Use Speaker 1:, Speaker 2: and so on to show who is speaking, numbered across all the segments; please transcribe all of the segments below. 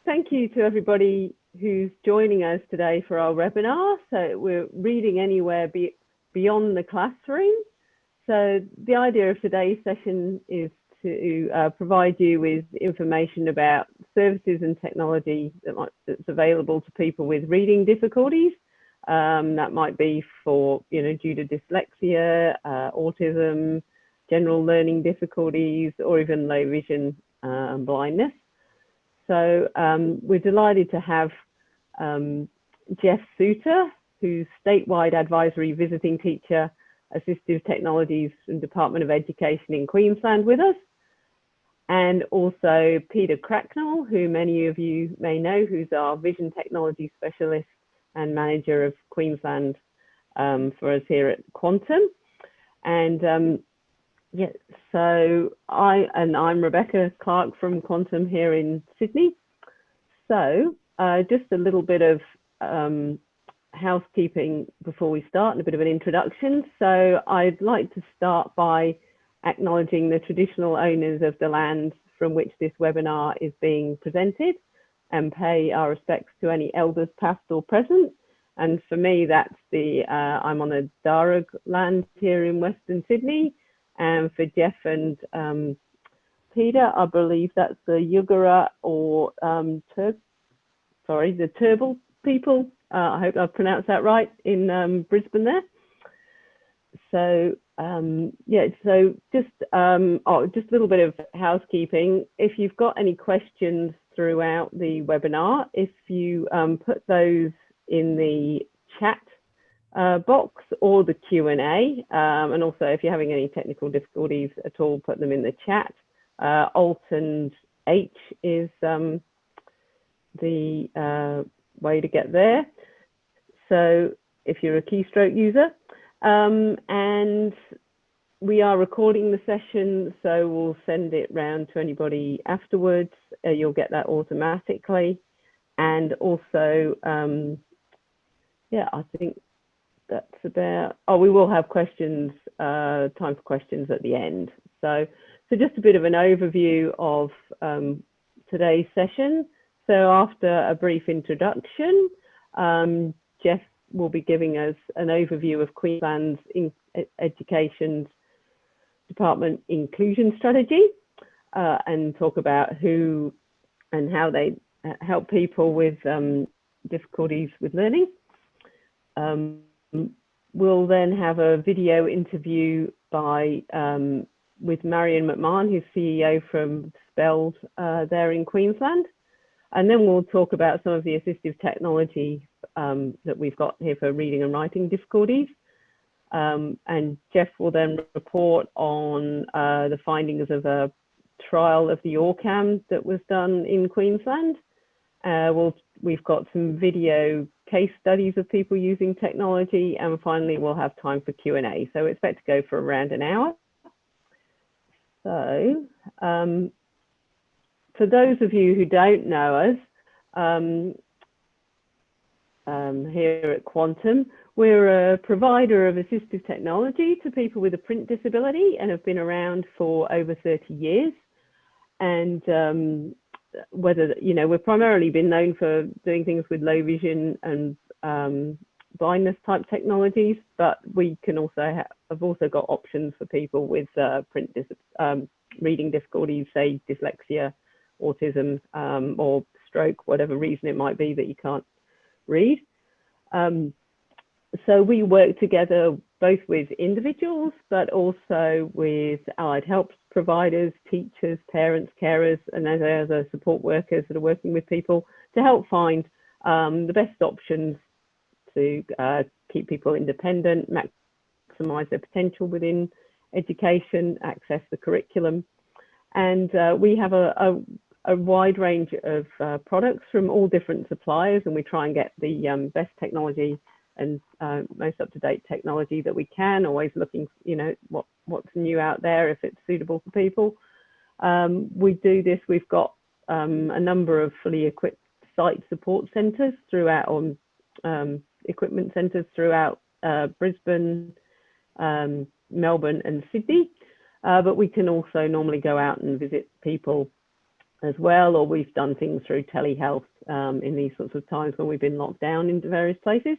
Speaker 1: Thank you to everybody who's joining us today for our webinar. So we're reading anywhere beyond the classroom. So the idea of today's session is to provide you with information about services and technology that's available to people with reading difficulties. That might be for, due to dyslexia, autism, general learning difficulties, or even low vision and blindness. So we're delighted to have Jeff Souter, who's Statewide Advisory Visiting Teacher, Assistive Technologies from Department of Education in Queensland with us. And also Peter Cracknell, who many of you may know, who's our Vision Technology Specialist and Manager of Queensland for us here at Quantum. And yeah, so I'm Rebecca Clark from Quantum here in Sydney. So just a little bit of housekeeping before we start and a bit of an introduction. So I'd like to start by acknowledging the traditional owners of the land from which this webinar is being presented and pay our respects to any elders past or present. And for me, that's I'm on the Darug land here in Western Sydney. And for Jeff and Peter, I believe that's the Yugara or the Turrbal people. I hope I've pronounced that right, in Brisbane there. So yeah, so just a little bit of housekeeping. If you've got any questions throughout the webinar, if you put those in the chat box or the Q&A, and also if you're having any technical difficulties at all, put them in the chat. Alt and H is the way to get there. So if you're a keystroke user, and we are recording the session, so we'll send it round to anybody afterwards. You'll get that automatically. And also, yeah, I think that's about, we will have questions, time for questions at the end. So just a bit of an overview of today's session. So after a brief introduction, Jeff will be giving us an overview of Queensland's Education's Department Inclusion Strategy and talk about who and how they help people with difficulties with learning. We'll then have a video interview with Marion McMahon, who's CEO from Speld there in Queensland. And then we'll talk about some of the assistive technology that we've got here for reading and writing difficulties. And Jeff will then report on the findings of a trial of the Orcam that was done in Queensland. We've got some video case studies of people using technology, and finally we'll have time for Q&A. So we expect to go for around an hour. So for those of you who don't know us, here at Quantum, we're a provider of assistive technology to people with a print disability and have been around for over 30 years. And we've primarily been known for doing things with low vision and blindness type technologies, but we can also have also got options for people with reading difficulties, say dyslexia, autism, or stroke, whatever reason it might be that you can't read. So we work together both with individuals, but also with allied health providers, teachers, parents, carers, and other support workers that are working with people to help find the best options to keep people independent, maximise their potential within education, access the curriculum. And we have a wide range of products from all different suppliers, and we try and get the best technology and most up-to-date technology that we can, always looking, what's new out there if it's suitable for people. We do this, we've got a number of fully equipped site support centres throughout, equipment centres throughout Brisbane, Melbourne and Sydney, but we can also normally go out and visit people as well, or we've done things through telehealth in these sorts of times when we've been locked down into various places.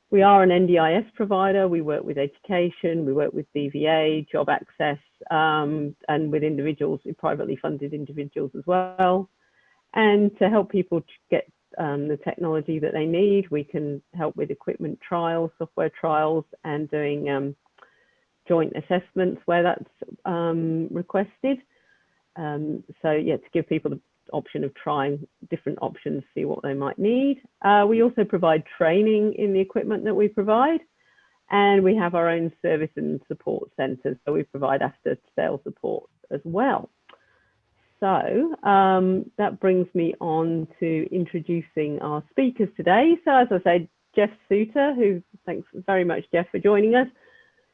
Speaker 1: We are an NDIS provider. We work with education, we work with DVA, job access, and with individuals, privately funded individuals as well. And to help people get the technology that they need, we can help with equipment trials, software trials, and doing joint assessments where that's requested. So yeah, to give people the option of trying different options, see what they might need. We also provide training in the equipment that we provide, and we have our own service and support centres, so we provide after sales support as well. So that brings me on to introducing our speakers today. So as I said, Jeff Souter, who, thanks very much Jeff for joining us,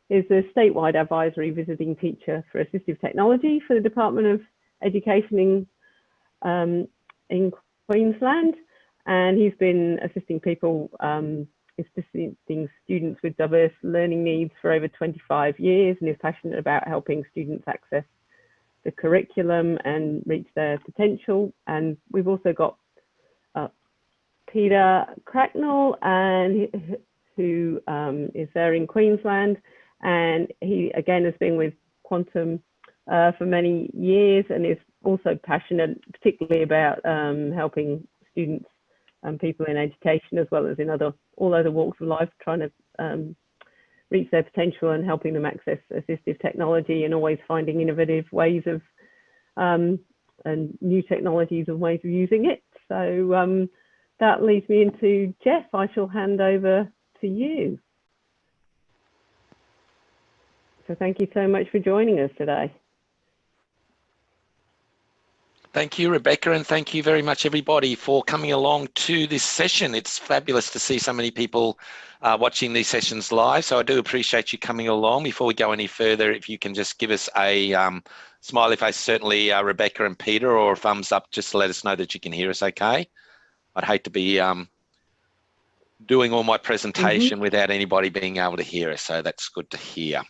Speaker 1: is a statewide advisory visiting teacher for assistive technology for the Department of Education in Queensland, and he's been assisting people, assisting students with diverse learning needs for over 25 years, and is passionate about helping students access the curriculum and reach their potential. And we've also got Peter Cracknell, and who is there in Queensland, and he again has been with Quantum for many years, and is also passionate particularly about helping students and people in education, as well as in all other walks of life, trying to reach their potential and helping them access assistive technology, and always finding innovative ways of and new technologies and ways of using it. So that leads me into Jeff. I shall hand over to you. So thank you so much for joining us today.
Speaker 2: Thank you, Rebecca, and thank you very much, everybody, for coming along to this session. It's fabulous to see so many people watching these sessions live, so I do appreciate you coming along. Before we go any further, if you can just give us a smiley face, certainly Rebecca and Peter, or a thumbs up, just to let us know that you can hear us okay. I'd hate to be doing all my presentation without anybody being able to hear us, so that's good to hear.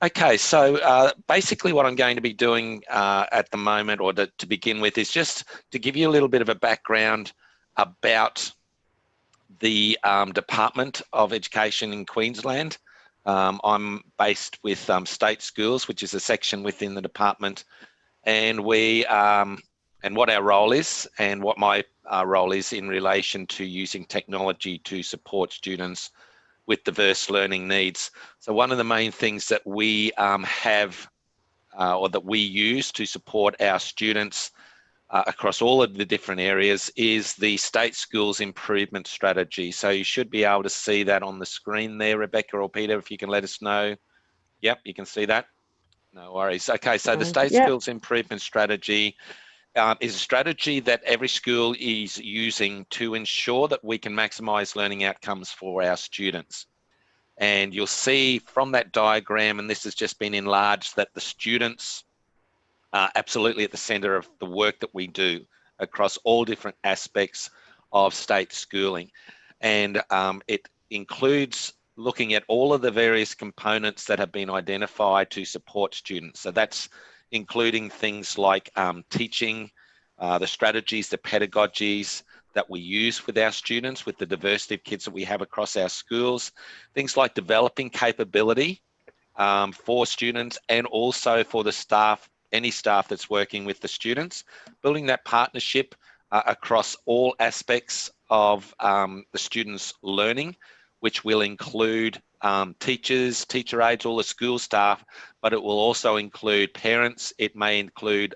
Speaker 2: Okay, so basically what I'm going to be doing at the moment, or to begin with, is just to give you a little bit of a background about the Department of Education in Queensland. I'm based with State Schools, which is a section within the department, and and what our role is, and what my role is in relation to using technology to support students with diverse learning needs. So one of the main things that we have, or that we use to support our students across all of the different areas, is the State Schools Improvement Strategy. So you should be able to see that on the screen there, Rebecca or Peter, if you can let us know. Yep, you can see that. No worries. Okay, so the State Schools Improvement Strategy is a strategy that every school is using to ensure that we can maximise learning outcomes for our students. And you'll see from that diagram, and this has just been enlarged, that the students are absolutely at the centre of the work that we do across all different aspects of state schooling. And it includes looking at all of the various components that have been identified to support students. So that's including things like teaching, the strategies, the pedagogies that we use with our students, with the diversity of kids that we have across our schools, things like developing capability for students, and also for the staff, any staff that's working with the students, building that partnership across all aspects of the students' learning, which will include teachers, teacher aides, all the school staff, but it will also include parents. It may include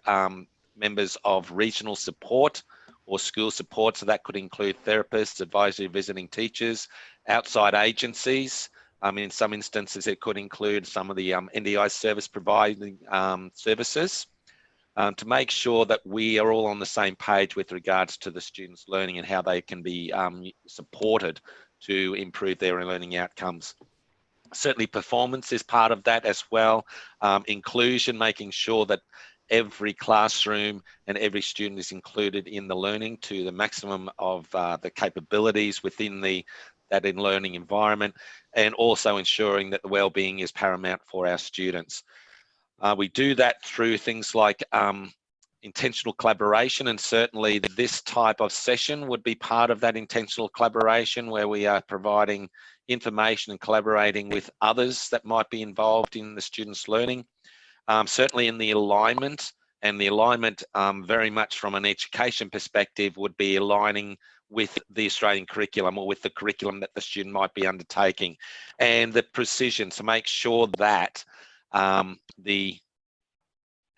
Speaker 2: members of regional support or school support, so that could include therapists, advisory visiting teachers, outside agencies. In some instances, it could include some of the NDI service providing services, to make sure that we are all on the same page with regards to the students' learning and how they can be supported to improve their learning outcomes. Certainly performance is part of that as well. Inclusion, making sure that every classroom and every student is included in the learning to the maximum of the capabilities within that learning environment, and also ensuring that the well-being is paramount for our students. We do that through things like intentional collaboration, and certainly this type of session would be part of that intentional collaboration, where we are providing information and collaborating with others that might be involved in the students' learning. Certainly in the alignment, and the alignment very much from an education perspective would be aligning with the Australian curriculum, or with the curriculum that the student might be undertaking, and the precision to make sure that the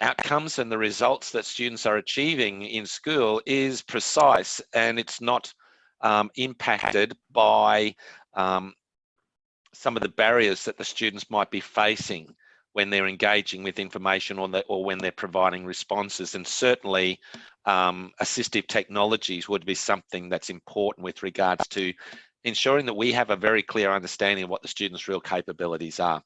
Speaker 2: outcomes and the results that students are achieving in school is precise, and it's not impacted by some of the barriers that the students might be facing when they're engaging with information, or when they're providing responses. And certainly assistive technologies would be something that's important with regards to ensuring that we have a very clear understanding of what the students' real capabilities are.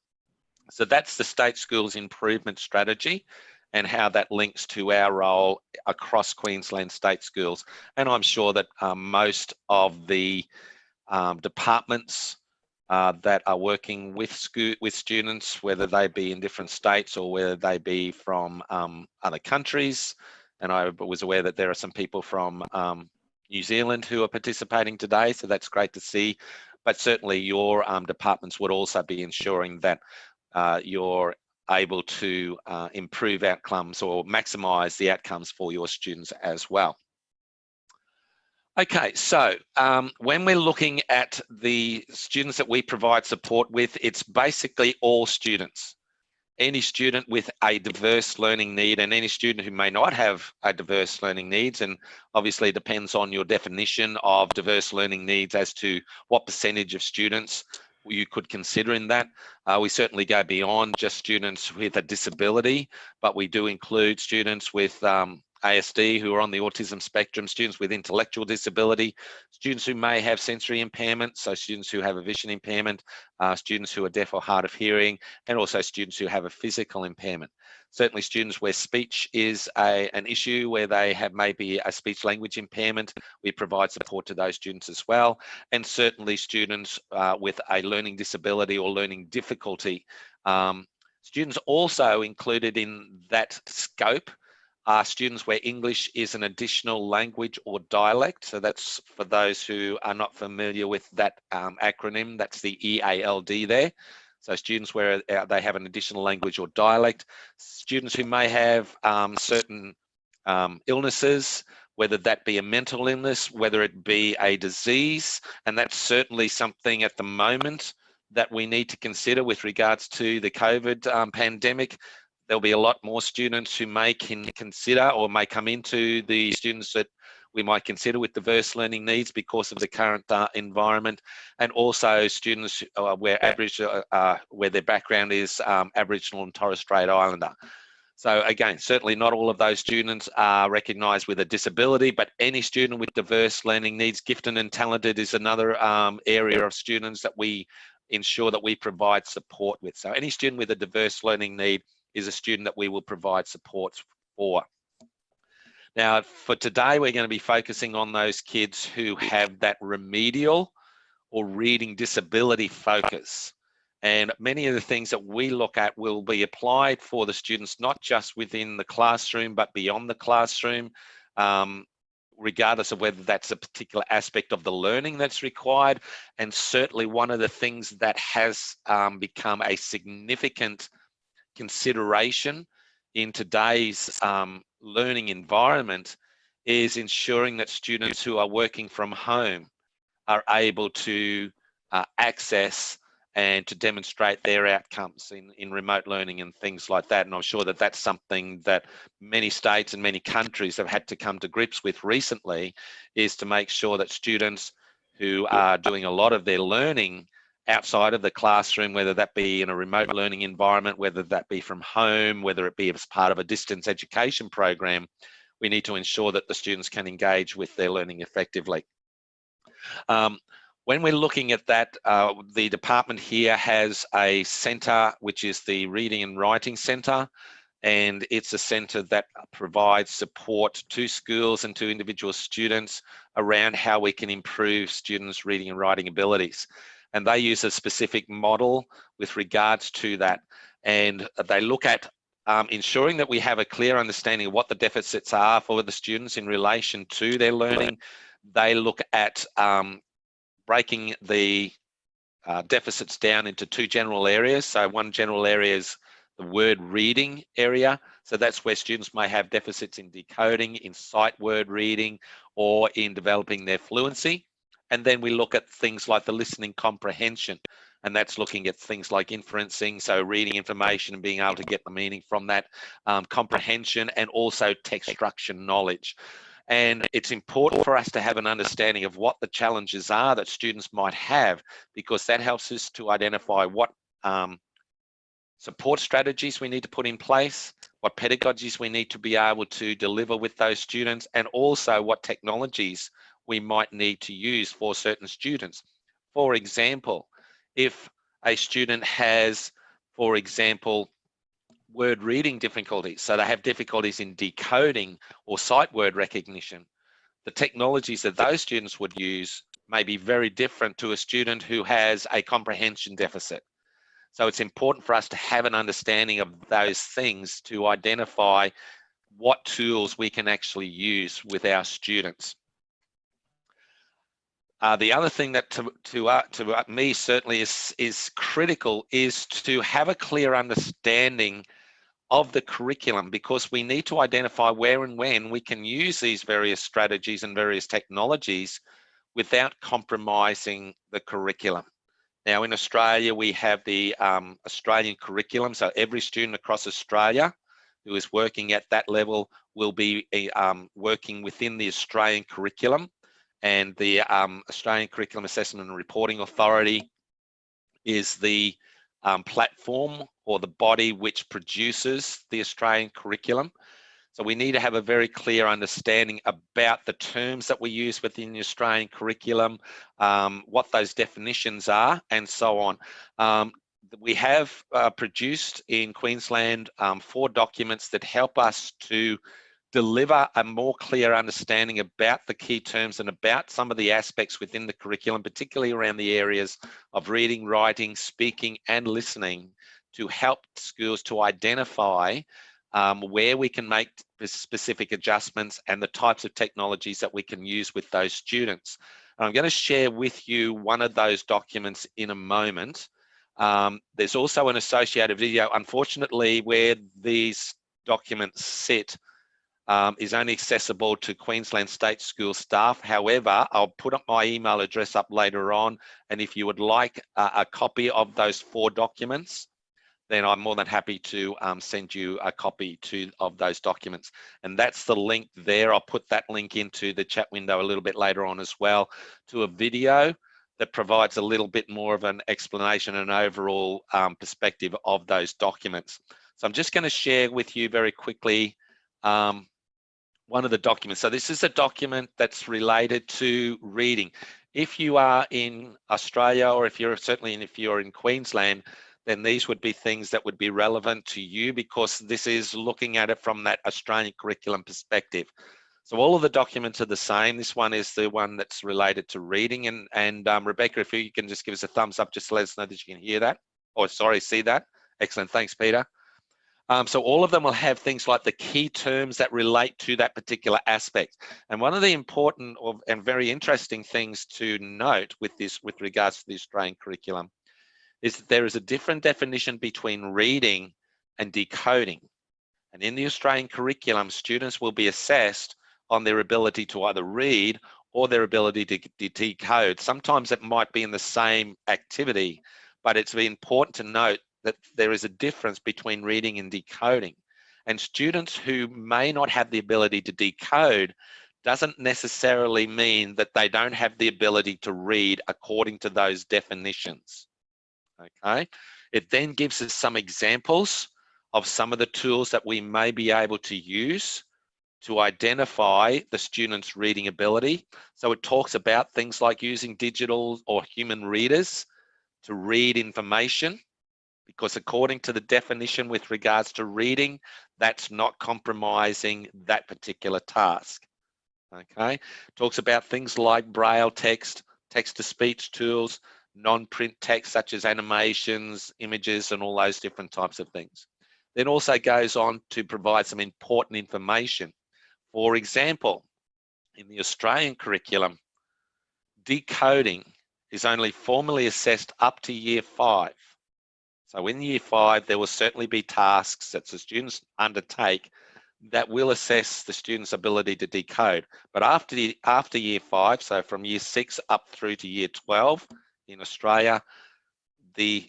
Speaker 2: So that's the State Schools Improvement Strategy, and how that links to our role across Queensland State Schools. And I'm sure that most of the departments that are working with students, whether they be in different states or whether they be from other countries, and I was aware that there are some people from New Zealand who are participating today, so that's great to see. But certainly your departments would also be ensuring that you're able to improve outcomes or maximise the outcomes for your students as well. Okay, so when we're looking at the students that we provide support with, it's basically all students. Any student with a diverse learning need, and any student who may not have a diverse learning needs, and obviously it depends on your definition of diverse learning needs as to what percentage of students you could consider in that. We certainly go beyond just students with a disability, but we do include students with ASD who are on the autism spectrum, students with intellectual disability, students who may have sensory impairment, so students who have a vision impairment, students who are deaf or hard of hearing, and also students who have a physical impairment. Certainly students where speech is an issue, where they have maybe a speech language impairment, we provide support to those students as well. And certainly students with a learning disability or learning difficulty. Students also included in that scope are students where English is an additional language or dialect. So that's for those who are not familiar with that acronym, that's the EALD there. So students where they have an additional language or dialect. Students who may have certain illnesses, whether that be a mental illness, whether it be a disease, and that's certainly something at the moment that we need to consider with regards to the COVID pandemic. There'll be a lot more students who may consider or may come into the students that we might consider with diverse learning needs because of the current environment, and also students where their background is Aboriginal and Torres Strait Islander. So again, certainly not all of those students are recognised with a disability, but any student with diverse learning needs, gifted and talented, is another area of students that we ensure that we provide support with. So any student with a diverse learning need is a student that we will provide support for. Now, for today, we're going to be focusing on those kids who have that remedial or reading disability focus. And many of the things that we look at will be applied for the students, not just within the classroom, but beyond the classroom, regardless of whether that's a particular aspect of the learning that's required. And certainly one of the things that has become a significant consideration in today's learning environment is ensuring that students who are working from home are able to access and to demonstrate their outcomes in remote learning and things like that. And I'm sure that that's something that many states and many countries have had to come to grips with recently, is to make sure that students who are doing a lot of their learning outside of the classroom, whether that be in a remote learning environment, whether that be from home, whether it be as part of a distance education program, we need to ensure that the students can engage with their learning effectively. When we're looking at that, the department here has a centre, which is the Reading and Writing Centre, and it's a centre that provides support to schools and to individual students around how we can improve students' reading and writing abilities. And they use a specific model with regards to that. And they look at ensuring that we have a clear understanding of what the deficits are for the students in relation to their learning. They look at breaking the deficits down into two general areas. So one general area is the word reading area. So that's where students may have deficits in decoding, in sight word reading, or in developing their fluency. And then we look at things like the listening comprehension, and that's looking at things like inferencing, so reading information and being able to get the meaning from that, comprehension, and also text structure knowledge. And it's important for us to have an understanding of what the challenges are that students might have, because that helps us to identify what support strategies we need to put in place, what pedagogies we need to be able to deliver with those students, and also what technologies we might need to use for certain students. For example, if a student has, for example, word reading difficulties, so they have difficulties in decoding or sight word recognition, the technologies that those students would use may be very different to a student who has a comprehension deficit. So it's important for us to have an understanding of those things to identify what tools we can actually use with our students. The other thing that to me certainly is critical is to have a clear understanding of the curriculum, because we need to identify where and when we can use these various strategies and various technologies without compromising the curriculum. Now in Australia, we have the Australian curriculum, so every student across Australia who is working at that level will be working within the Australian curriculum, and the Australian Curriculum Assessment and Reporting Authority is the platform or the body which produces the Australian curriculum. So we need to have a very clear understanding about the terms that we use within the Australian curriculum, what those definitions are, and so on. We have produced in Queensland 4 documents that help us to deliver a more clear understanding about the key terms and about some of the aspects within the curriculum, particularly around the areas of reading, writing, speaking, and listening, to help schools to identify where we can make specific adjustments and the types of technologies that we can use with those students. And I'm going to share with you one of those documents in a moment. There's also an associated video. Unfortunately, where these documents sit is only accessible to Queensland State School staff. However, I'll put up my email address up later on, and if you would like a copy of those 4 documents, then I'm more than happy to send you a copy of those documents. And that's the link there. I'll put that link into the chat window a little bit later on as well, to a video that provides a little bit more of an explanation and overall perspective of those documents. So I'm just going to share with you very quickly one of the documents. So this is a document that's related to reading. If you are in Australia, or if you're in Queensland, then these would be things that would be relevant to you, because this is looking at it from that Australian curriculum perspective. So all of the documents are the same. This one is the one that's related to reading. And Rebecca, if you can just give us a thumbs up, just to let us know that you can hear that, or sorry, see that. Excellent, thanks, Peter. So all of them will have things like the key terms that relate to that particular aspect. And one of the important and very interesting things to note with regards to the Australian curriculum is that there is a different definition between reading and decoding. And in the Australian curriculum, students will be assessed on their ability to either read or their ability to decode. Sometimes it might be in the same activity, but it's important to note that there is a difference between reading and decoding. And students who may not have the ability to decode doesn't necessarily mean that they don't have the ability to read according to those definitions. Okay, it then gives us some examples of some of the tools that we may be able to use to identify the student's reading ability. So it talks about things like using digital or human readers to read information, because according to the definition with regards to reading, that's not compromising that particular task. Okay, it talks about things like braille text, text-to-speech tools, non-print text such as animations, images, and all those different types of things. then also goes on to provide some important information. For example, in the Australian curriculum, decoding is only formally assessed up to year 5. So in year 5, there will certainly be tasks that the students undertake that will assess the student's ability to decode. But after year 5, so from year 6 up through to year 12 in Australia, the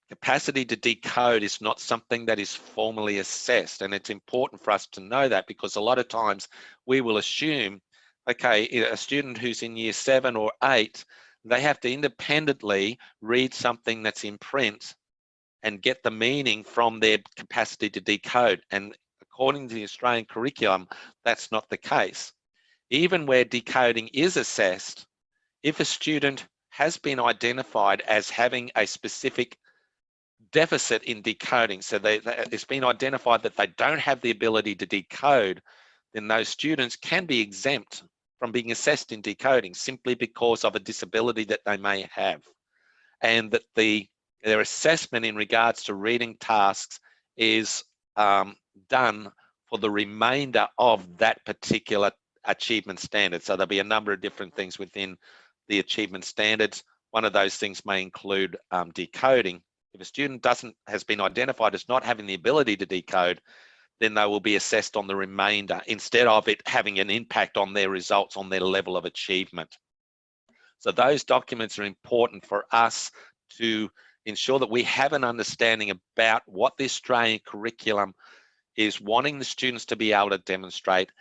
Speaker 2: capacity to decode is not something that is formally assessed. And it's important for us to know that, because a lot of times we will assume, okay, a student who's in year 7 or 8, they have to independently read something that's in print and get the meaning from their capacity to decode. And according to the Australian curriculum, that's not the case. Even where decoding is assessed, if a student has been identified as having a specific deficit in decoding, so it's been identified that they don't have the ability to decode, then those students can be exempt from being assessed in decoding simply because of a disability that they may have, and that their assessment in regards to reading tasks is done for the remainder of that particular achievement standard. So there'll be a number of different things within the achievement standards. One of those things may include decoding. If a student has been identified as not having the ability to decode, then they will be assessed on the remainder instead of it having an impact on their results, on their level of achievement. So those documents are important for us to ensure that we have an understanding about what the Australian curriculum is wanting the students to be able to demonstrate,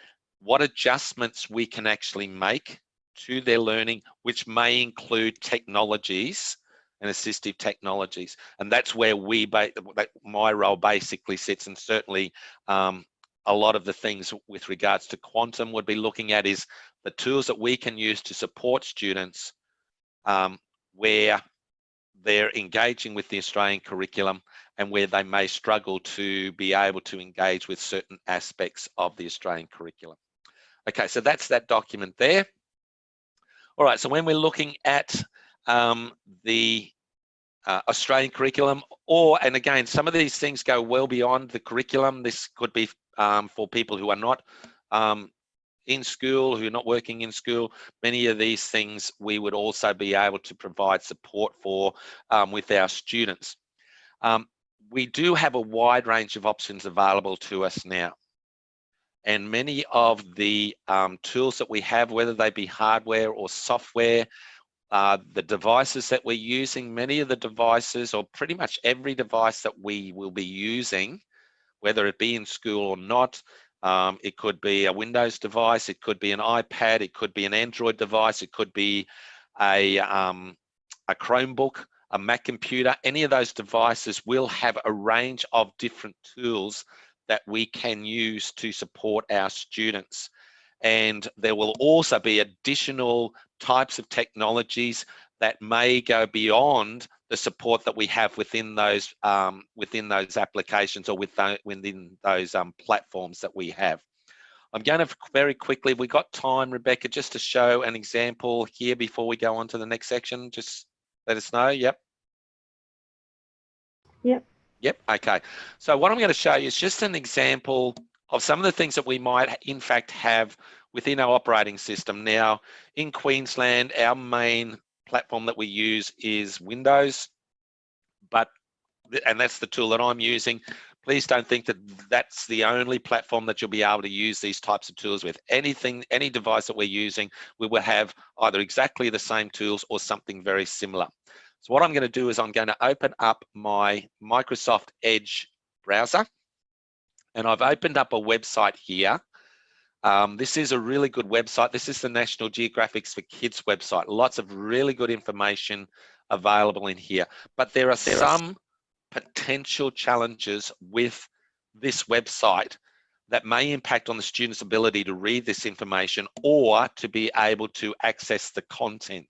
Speaker 2: what adjustments we can actually make to their learning, which may include technologies and assistive technologies. And that's where my role basically sits, and certainly a lot of the things with regards to quantum would be looking at is the tools that we can use to support students where they're engaging with the Australian curriculum and where they may struggle to be able to engage with certain aspects of the Australian curriculum. Okay, so that's that document there. All right, so when we're looking at the Australian curriculum, and again, some of these things go well beyond the curriculum. This could be for people who are not in school, who are not working in school. Many of these things we would also be able to provide support for with our students. We do have a wide range of options available to us now. And many of the tools that we have, whether they be hardware or software, the devices that we're using, many of the devices, or pretty much every device that we will be using, whether it be in school or not, it could be a Windows device, it could be an iPad, it could be an Android device, it could be a Chromebook, a Mac computer. Any of those devices will have a range of different tools that we can use to support our students. And there will also be additional types of technologies that may go beyond the support that we have within those applications or within those platforms that we have. I'm going to very quickly, we got time, Rebecca, just to show an example here before we go on to the next section. Just let us know. Yep. Yep. Okay. So what I'm going to show you is just an example of some of the things that we might in fact have within our operating system. Now, in Queensland, our main platform that we use is Windows, and that's the tool that I'm using. Please don't think that that's the only platform that you'll be able to use these types of tools with. Any device that we're using, we will have either exactly the same tools or something very similar. So what I'm going to do is I'm going to open up my Microsoft Edge browser, and I've opened up a website here. This is a really good website. This is the National Geographic for Kids website. Lots of really good information available in here, but there are some potential challenges with this website that may impact on the student's ability to read this information or to be able to access the content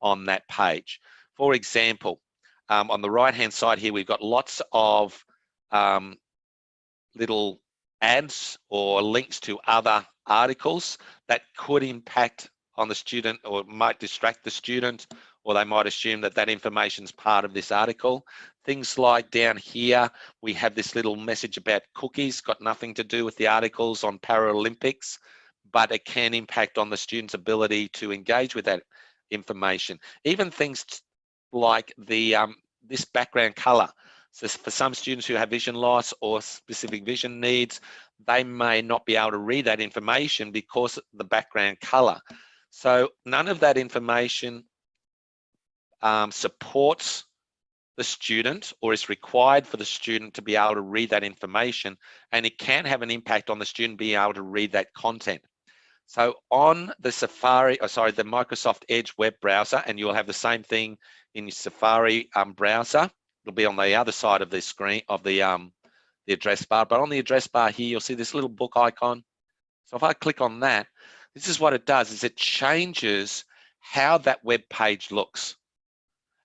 Speaker 2: on that page. For example, on the right-hand side here, we've got lots of little ads or links to other articles that could impact on the student or might distract the student, or they might assume that that information is part of this article. Things like down here, we have this little message about cookies, got nothing to do with the articles on Paralympics, but it can impact on the student's ability to engage with that information. Even things like the this background color. So for some students who have vision loss or specific vision needs, they may not be able to read that information because of the background color. So none of that information supports the student or is required for the student to be able to read that information, and it can have an impact on the student being able to read that content. So on the the Microsoft Edge web browser, and you'll have the same thing in your Safari browser. It'll be on the other side of the screen of the address bar, but on the address bar here, you'll see this little book icon. So if I click on that, this is what it does, is it changes how that web page looks.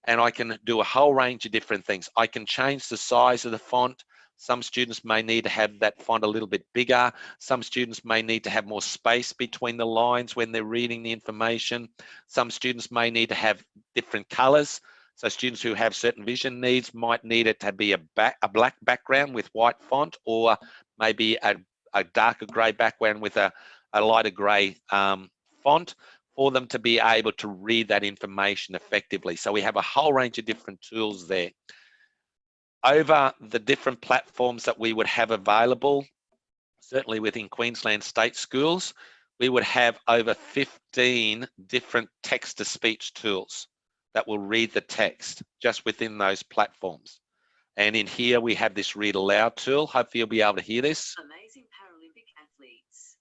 Speaker 2: And I can do a whole range of different things. I can change the size of the font. Some students may need to have that font a little bit bigger. Some students may need to have more space between the lines when they're reading the information. Some students may need to have different colors. So students who have certain vision needs might need it to be a black background with white font, or maybe a darker gray background with a lighter gray font, for them to be able to read that information effectively. So we have a whole range of different tools there. Over the different platforms that we would have available, certainly within Queensland state schools, we would have over 15 different text-to-speech tools that will read the text just within those platforms. And in here, we have this read aloud tool. Hopefully you'll be able to hear this.
Speaker 3: Amazing Paralympic athletes.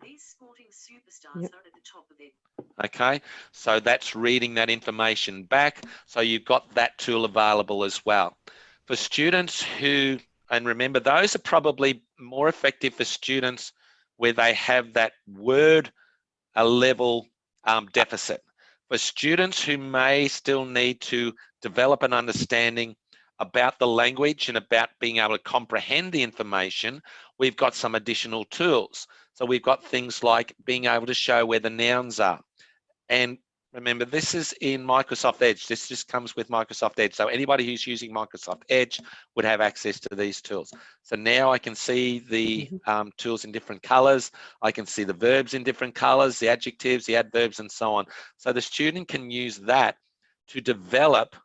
Speaker 3: These sporting superstars are at the top of their...
Speaker 2: Okay, so that's reading that information back. So you've got that tool available as well. For students who, and remember, those are probably more effective for students where they have that word level deficit. For students who may still need to develop an understanding about the language and about being able to comprehend the information, we've got some additional tools. So we've got things like being able to show where the nouns are. And remember, this is in Microsoft Edge. This just comes with Microsoft Edge. So anybody who's using Microsoft Edge would have access to these tools. So now I can see the tools in different colors. I can see the verbs in different colors, the adjectives, the adverbs, and so on. So the student can use that to develop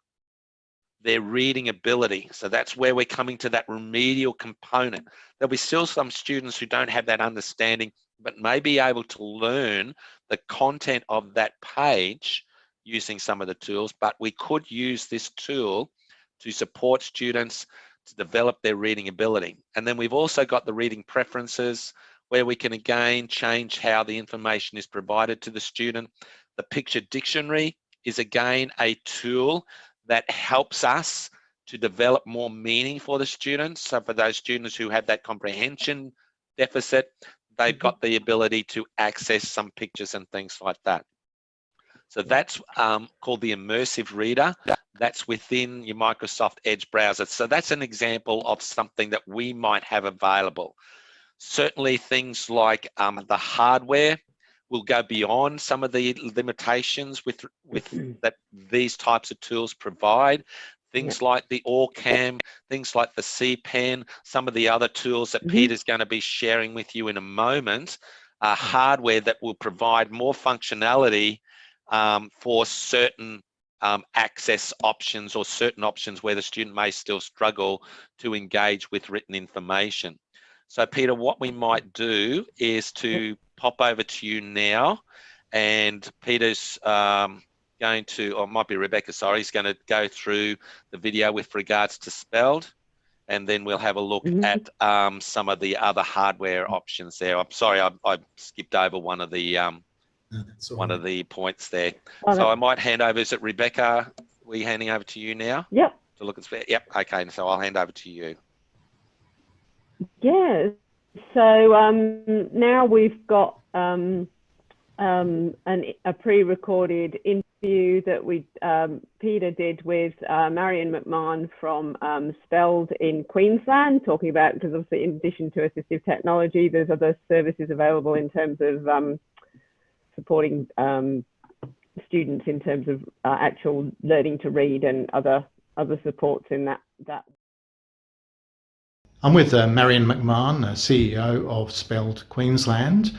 Speaker 2: their reading ability. So that's where we're coming to that remedial component. There'll be still some students who don't have that understanding, but may be able to learn the content of that page using some of the tools, but we could use this tool to support students to develop their reading ability. And then we've also got the reading preferences, where we can again change how the information is provided to the student. The picture dictionary is again a tool that helps us to develop more meaning for the students. So for those students who have that comprehension deficit, they've got the ability to access some pictures and things like that. So that's called the Immersive Reader. That's within your Microsoft Edge browser. So that's an example of something that we might have available. Certainly things like the hardware will go beyond some of the limitations with that these types of tools provide. Things like the Orcam, things like the CPen, some of the other tools that Peter's going to be sharing with you in a moment, are hardware that will provide more functionality for certain access options or certain options where the student may still struggle to engage with written information. So Peter, what we might do is to pop over to you now, and Peter's going to, or it might be Rebecca, sorry, he's going to go through the video with regards to Speld, and then we'll have a look at some of the other hardware options there. I'm sorry, I skipped over one of the points there. So I might hand over, is it Rebecca? Are we handing over to you now?
Speaker 1: Yep.
Speaker 2: To look at Speld? Yep, okay, so I'll hand over to you.
Speaker 1: Yeah, so now we've got a pre-recorded interview that we Peter did with Marion McMahon from Speld in Queensland, talking about, because obviously in addition to assistive technology, there's other services available in terms of supporting students in terms of actual learning to read and other other supports in that.
Speaker 4: I'm with Marion McMahon, CEO of Speld Queensland,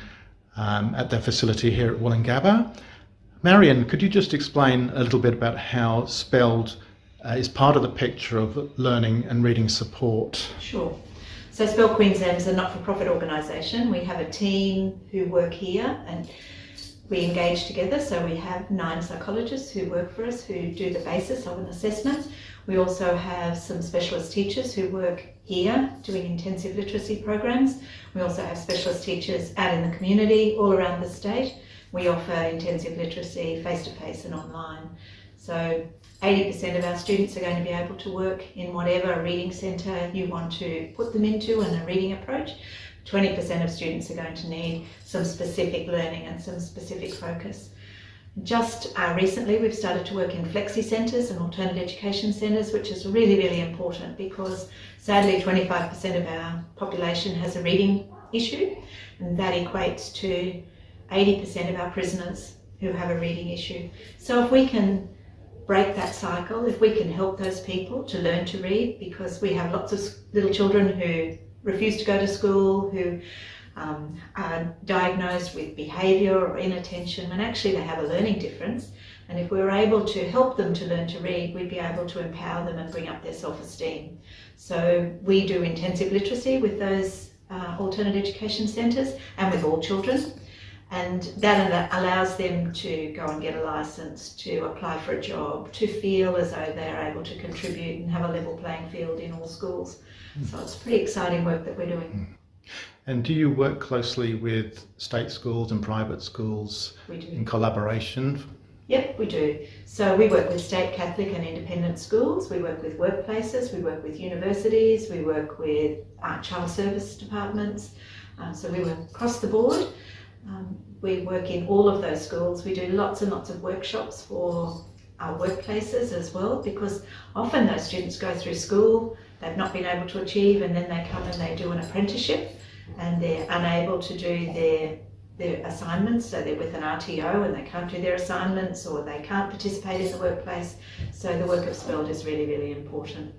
Speaker 4: at their facility here at Wollongabba. Marion, could you just explain a little bit about how Speld is part of the picture of learning and reading support?
Speaker 5: Sure. So Speld Queensland is a not-for-profit organisation. We have a team who work here and we engage together. So we have 9 psychologists who work for us who do the basis of an assessment. We also have some specialist teachers who work here doing intensive literacy programs. We also have specialist teachers out in the community all around the state. We offer intensive literacy face-to-face and online. So 80% of our students are going to be able to work in whatever reading centre you want to put them into in a reading approach. 20% of students are going to need some specific learning and some specific focus. Just recently we've started to work in flexi centres and alternate education centres, which is really, really important because sadly 25% of our population has a reading issue, and that equates to 80% of our prisoners who have a reading issue. So if we can break that cycle, if we can help those people to learn to read, because we have lots of little children who refuse to go to school, who are diagnosed with behaviour or inattention, when actually they have a learning difference. And if we were able to help them to learn to read, we'd be able to empower them and bring up their self-esteem. So we do intensive literacy with those alternate education centres and with all children. And that allows them to go and get a licence, to apply for a job, to feel as though they're able to contribute and have a level playing field in all schools. So it's pretty exciting work that we're doing.
Speaker 4: And do you work closely with state schools and private schools in collaboration?
Speaker 5: Yep, we do. So we work with state Catholic and independent schools, we work with workplaces, we work with universities, we work with child service departments. So we work across the board. We work in all of those schools. We do lots and lots of workshops for our workplaces as well, because often those students go through school, they've not been able to achieve, and then they come and they do an apprenticeship and they're unable to do their assignments, so they're with an RTO and they can't do their assignments or they can't participate in the workplace. So the work of Speld is really, really important.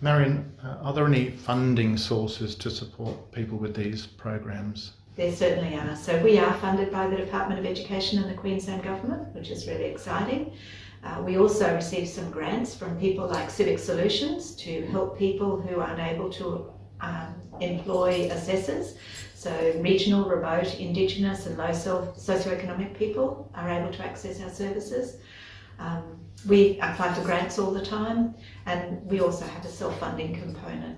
Speaker 4: Marion, are there any funding sources to support people with these programs?
Speaker 5: There certainly are. So we are funded by the Department of Education and the Queensland Government, which is really exciting. We also receive some grants from people like Civic Solutions to help people who aren't able to employ assessors. So regional, remote, Indigenous and low socioeconomic people are able to access our services. We apply for grants all the time, and we also have a self-funding component.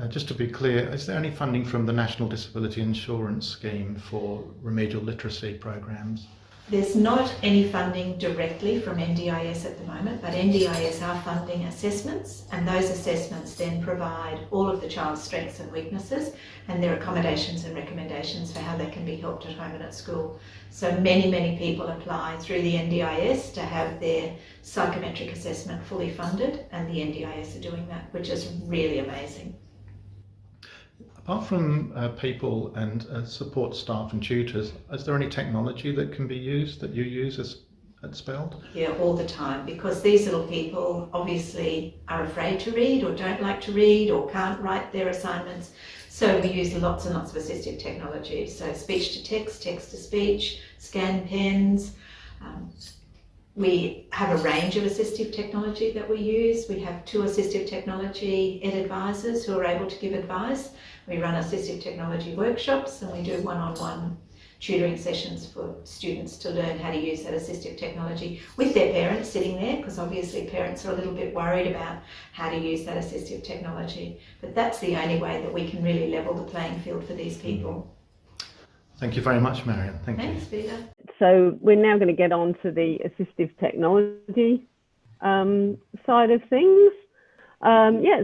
Speaker 4: Just to be clear, is there any funding from the National Disability Insurance Scheme for remedial literacy programs?
Speaker 5: There's not any funding directly from NDIS at the moment, but NDIS are funding assessments, and those assessments then provide all of the child's strengths and weaknesses and their accommodations and recommendations for how they can be helped at home and at school. So many, many people apply through the NDIS to have their psychometric assessment fully funded, and the NDIS are doing that, which is really amazing.
Speaker 4: Apart from people and support staff and tutors, is there any technology that can be used, that you use at Speld?
Speaker 5: Yeah, all the time, because these little people obviously are afraid to read or don't like to read or can't write their assignments. So we use lots and lots of assistive technology. So speech to text, text to speech, scan pens. We have a range of assistive technology that we use. We have 2 assistive technology ed advisors who are able to give advice. We run assistive technology workshops, and we do one-on-one tutoring sessions for students to learn how to use that assistive technology with their parents sitting there, because obviously parents are a little bit worried about how to use that assistive technology. But that's the only way that we can really level the playing field for these people.
Speaker 4: Thank you very much, Marion.
Speaker 5: Thanks, Peter.
Speaker 1: So we're now going to get on to the assistive technology side of things.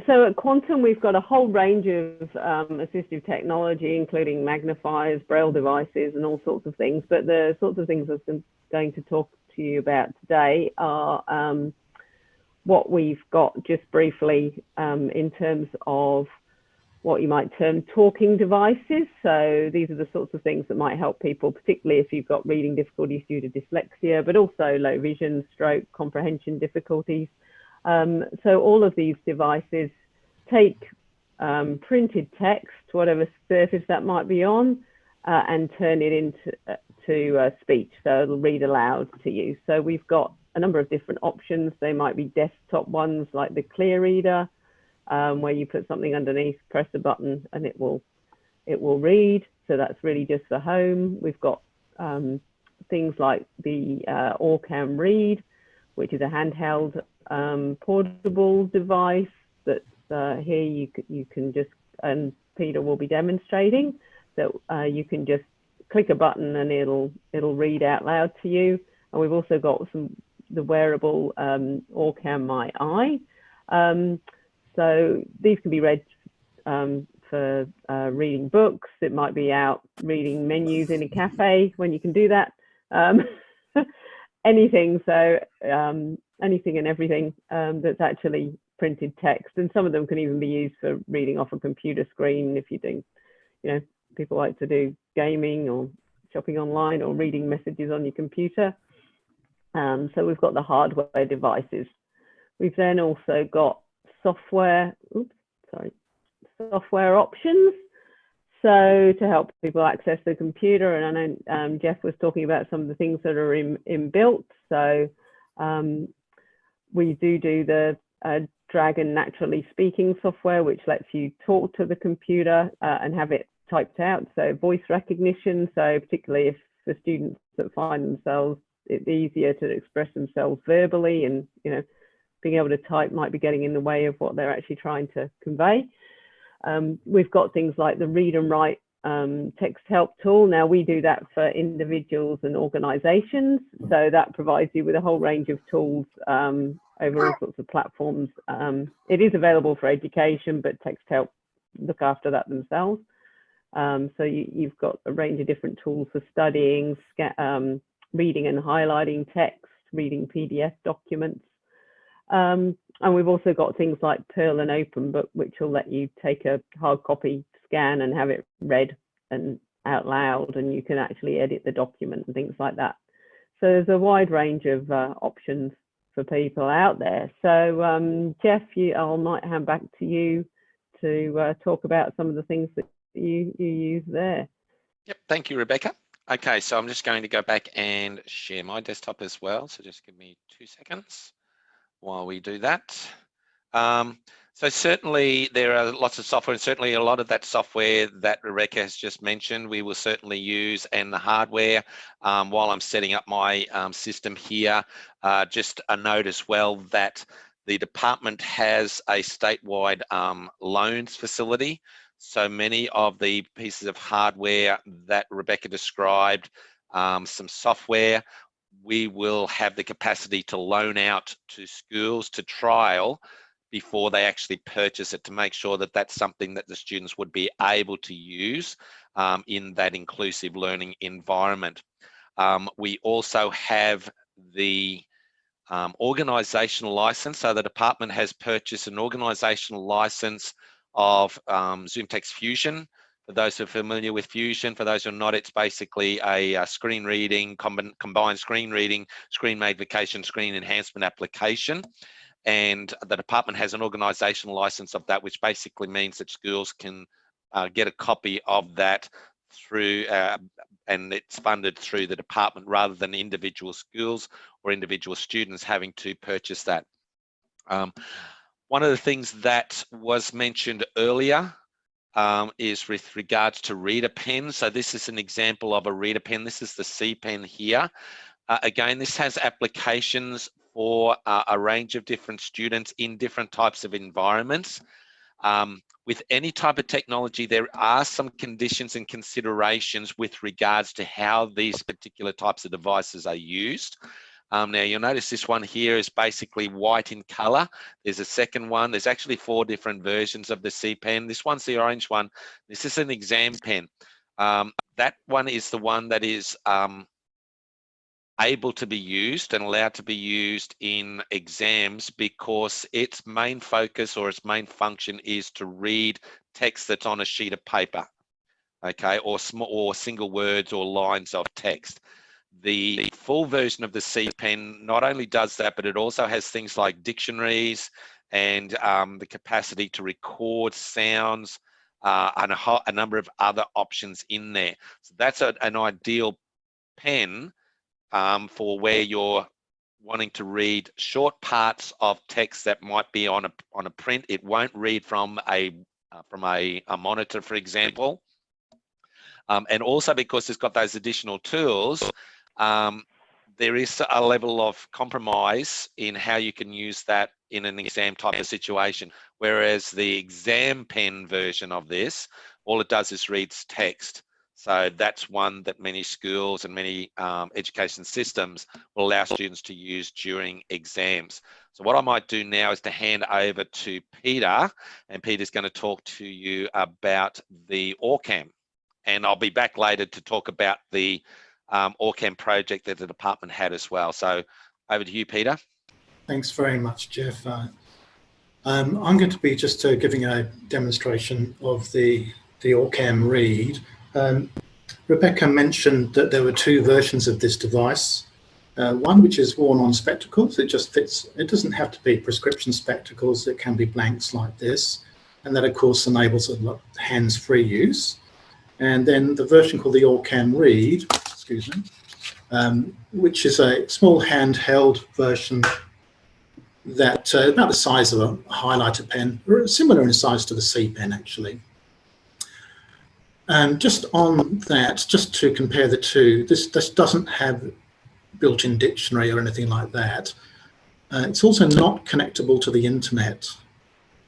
Speaker 1: So at Quantum, we've got a whole range of assistive technology, including magnifiers, braille devices, and all sorts of things. But the sorts of things I'm going to talk to you about today are what we've got just briefly in terms of what you might term talking devices. So these are the sorts of things that might help people, particularly if you've got reading difficulties due to dyslexia, but also low vision, stroke, comprehension difficulties. So all of these devices take printed text, whatever surface that might be on, and turn it into speech. So it'll read aloud to you. So we've got a number of different options. They might be desktop ones like the Clear Reader, where you put something underneath, press a button, and it will read. So that's really just for home. We've got things like the Orcam Read, which is a handheld portable device that here you can just, and Peter will be demonstrating, that you can just click a button and it'll read out loud to you. And we've also got the wearable Orcam My Eye. So these can be read for reading books. It might be out reading menus in a cafe when you can do that. Anything. So anything and everything that's actually printed text, and some of them can even be used for reading off a computer screen if you think, people like to do gaming or shopping online or reading messages on your computer. So we've got the hardware devices. We've then also got software options. So to help people access the computer, and I know Jeff was talking about some of the things that are inbuilt. So we do the Dragon naturally speaking software, which lets you talk to the computer and have it typed out. So voice recognition. So particularly if for students that find themselves, it's easier to express themselves verbally, and being able to type might be getting in the way of what they're actually trying to convey. We've got things like the Read and Write text help tool. Now we do that for individuals and organizations. So that provides you with a whole range of tools over all sorts of platforms. It is available for education, but text help look after that themselves. So you've got a range of different tools for studying, reading and highlighting text, reading PDF documents. And we've also got things like Pearl and Open Book, which will let you take a hard copy scan and have it read and out loud, and you can actually edit the document and things like that. So there's a wide range of options for people out there. So Jeff, I might hand back to you to talk about some of the things that you use there.
Speaker 2: Yep, thank you, Rebecca. Okay, so I'm just going to go back and share my desktop as well. So just give me 2 seconds while we do that. So certainly there are lots of software, and certainly a lot of that software that Rebecca has just mentioned, we will certainly use, and the hardware. While I'm setting up my system here, just a note as well that the department has a statewide loans facility. So many of the pieces of hardware that Rebecca described, some software, we will have the capacity to loan out to schools to trial before they actually purchase it, to make sure that that's something that the students would be able to use in that inclusive learning environment. We also have the organisational license. So the department has purchased an organisational license of Zoom Text Fusion. For those who are familiar with Fusion, for those who are not, it's basically a screen reading, combined screen reading, screen magnification, screen enhancement application. And the department has an organisational license of that, which basically means that schools can get a copy of that through, and it's funded through the department rather than individual schools or individual students having to purchase that. One of the things that was mentioned earlier is with regards to reader pens. So this is an example of a reader pen. This is the C pen here. Again, this has applications for a range of different students in different types of environments. With any type of technology, there are some conditions and considerations with regards to how these particular types of devices are used. Now you'll notice this one here is basically white in color. There's a second one. There's actually 4 different versions of the C pen. This one's the orange one. This is an exam pen. That one is the one that is able to be used and allowed to be used in exams because its main focus or its main function is to read text that's on a sheet of paper, okay, or single words or lines of text. The full version of the C-Pen not only does that, but it also has things like dictionaries and the capacity to record sounds and a number of other options in there. So that's an ideal pen for where you're wanting to read short parts of text that might be on a print. It won't read from a monitor, for example. And also because it's got those additional tools, there is a level of compromise in how you can use that in an exam type of situation. Whereas the exam pen version of this, all it does is reads text. So that's one that many schools and many education systems will allow students to use during exams. So what I might do now is to hand over to Peter, and Peter's going to talk to you about the Orcam. And I'll be back later to talk about the Orcam project that the department had as well. So over to you, Peter.
Speaker 4: Thanks very much, Jeff. I'm going to be just giving a demonstration of the Orcam Read. Rebecca mentioned that there were two versions of this device. One which is worn on spectacles. It just fits. It doesn't have to be prescription spectacles. It can be blanks like this. And that, of course, enables a hands-free use. And then the version called the Orcam Read, excuse me, which is a small handheld version that about the size of a highlighter pen, or similar in size to the C-Pen actually. And just on that, just to compare the two, this doesn't have built-in dictionary or anything like that. It's also not connectable to the internet.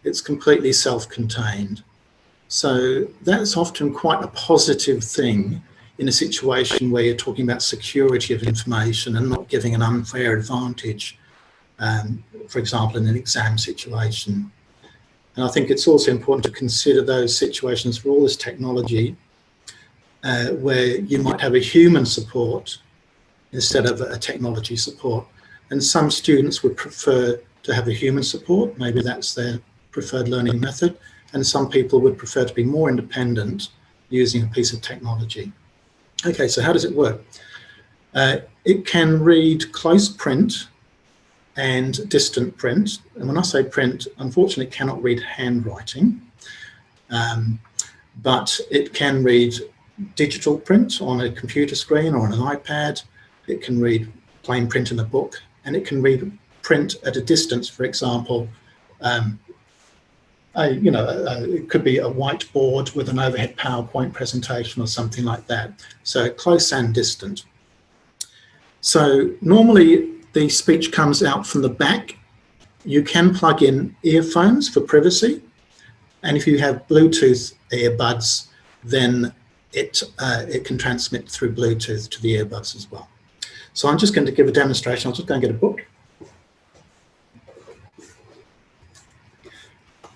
Speaker 4: It's completely self-contained. So that's often quite a positive thing in a situation where you're talking about security of information and not giving an unfair advantage, for example, in an exam situation. And I think it's also important to consider those situations for all this technology where you might have a human support instead of a technology support. And some students would prefer to have a human support, maybe that's their preferred learning method, and some people would prefer to be more independent using a piece of technology. Okay, so how does it work? It can read close print and distant print. And when I say print, unfortunately, it cannot read handwriting, but it can read digital print on a computer screen or on an iPad. It can read plain print in a book, and it can read print at a distance, for example, it could be a whiteboard with an overhead PowerPoint presentation or something like that. So close and distant. So normally the speech comes out from the back. You can plug in earphones for privacy. And if you have Bluetooth earbuds, then it can transmit through Bluetooth to the earbuds as well. So I'm just going to give a demonstration. I'll just go and get a book.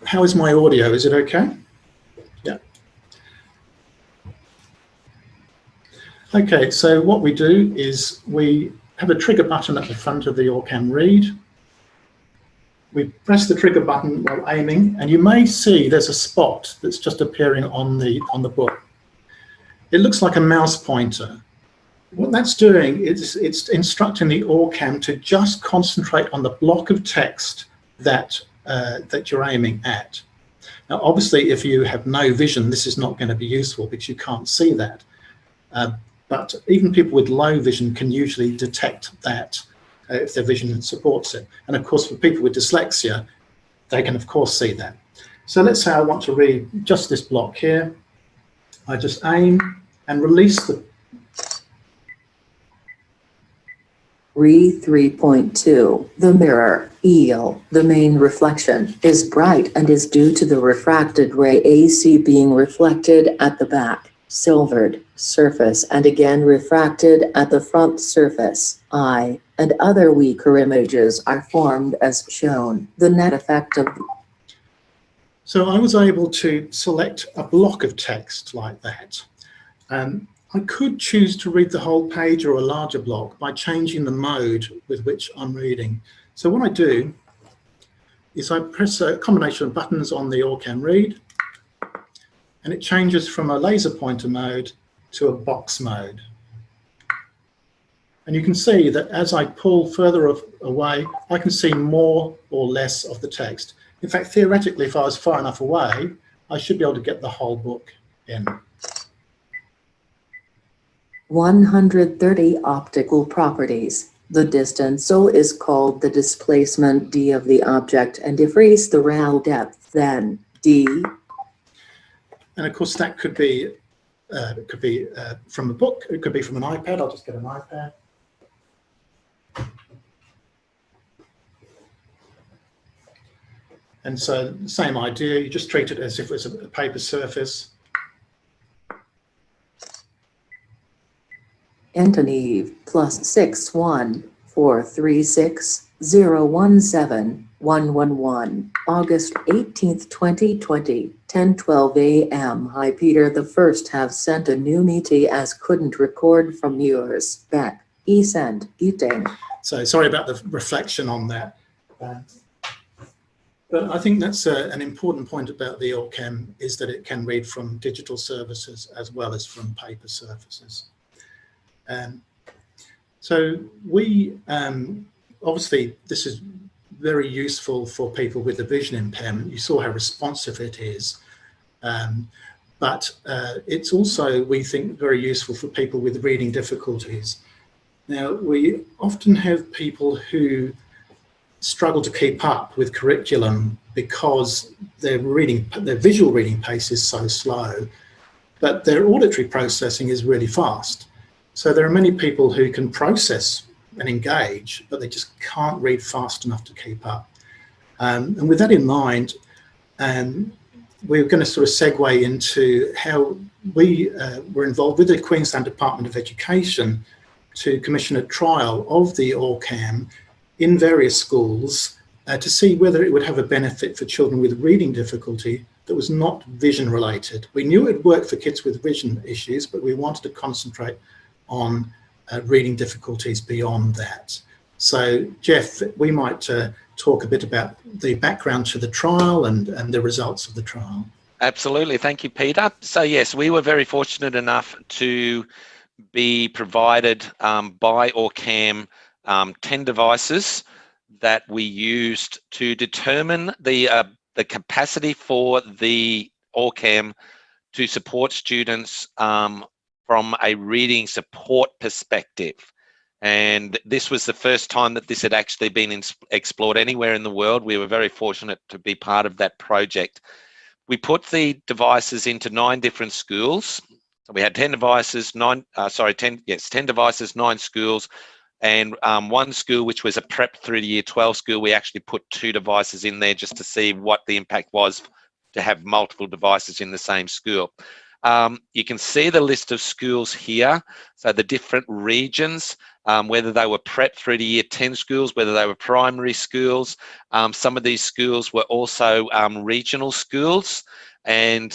Speaker 4: How is my audio? Is it okay? Yeah. Okay, so what we do is we have a trigger button at the front of the Orcam Read. We press the trigger button while aiming, and you may see there's a spot that's just appearing on the book. It looks like a mouse pointer. What that's doing is it's instructing the Orcam to just concentrate on the block of text that you're aiming at. Now, obviously, if you have no vision, this is not going to be useful because you can't see that. But even people with low vision can usually detect that if their vision supports it. And of course, for people with dyslexia, they can, of course, see that. So let's say I want to read just this block here. I just aim and release the...
Speaker 6: Read 3.2. The mirror, eel, the main reflection, is bright and is due to the refracted ray AC being reflected at the back, silvered surface and again refracted at the front surface. I and other weaker images are formed as shown. The net effect of... So
Speaker 4: I was able to select a block of text like that. I could choose to read the whole page or a larger block by changing the mode with which I'm reading. So what I do is I press a combination of buttons on the Orcam Read, and it changes from a laser pointer mode to a box mode. And you can see that as I pull further away, I can see more or less of the text. In fact, theoretically, if I was far enough away, I should be able to get the whole book in.
Speaker 6: 130 optical properties. The distance O is called the displacement d of the object, and if raise the RAL depth, then d.
Speaker 4: And of course, that could be from a book. It could be from an iPad. I'll just get an iPad. And so, same idea. You just treat it as if it's a paper surface.
Speaker 6: Antony +6 1 4 3 6 0 1 7 1 1 1. August 18th, 2020, 10:12 a.m. Hi Peter, the first have sent a new meaty as couldn't record from yours. Back. E-send. Eating.
Speaker 4: So sorry about the reflection on that. But I think that's an important point about the Orcam, is that it can read from digital services as well as from paper surfaces. So we, obviously, this is very useful for people with a vision impairment. You saw how responsive it is. But it's also, we think, very useful for people with reading difficulties. Now, we often have people who struggle to keep up with curriculum because their visual reading pace is so slow, but their auditory processing is really fast. So there are many people who can process and engage, but they just can't read fast enough to keep up. And with that in mind, we're going to sort of segue into how we were involved with the Queensland Department of Education to commission a trial of the Orcam in various schools to see whether it would have a benefit for children with reading difficulty that was not vision related. We knew it would work for kids with vision issues, but we wanted to concentrate on reading difficulties beyond that. So Jeff, we might talk a bit about the background to the trial and the results of the trial.
Speaker 2: Absolutely, thank you, Peter. So yes, we were very fortunate enough to be provided by Orcam 10 devices that we used to determine the capacity for the Orcam to support students from a reading support perspective. And this was the first time that this had actually been explored anywhere in the world. We were very fortunate to be part of that project. We put the devices into 9 different schools. So we had 10 devices, 10 devices, 9 schools, and one school, which was a prep through to year 12 school, we actually put 2 devices in there just to see what the impact was to have multiple devices in the same school. You can see the list of schools here. So the different regions, whether they were prep through to year 10 schools, whether they were primary schools. Some of these schools were also regional schools, and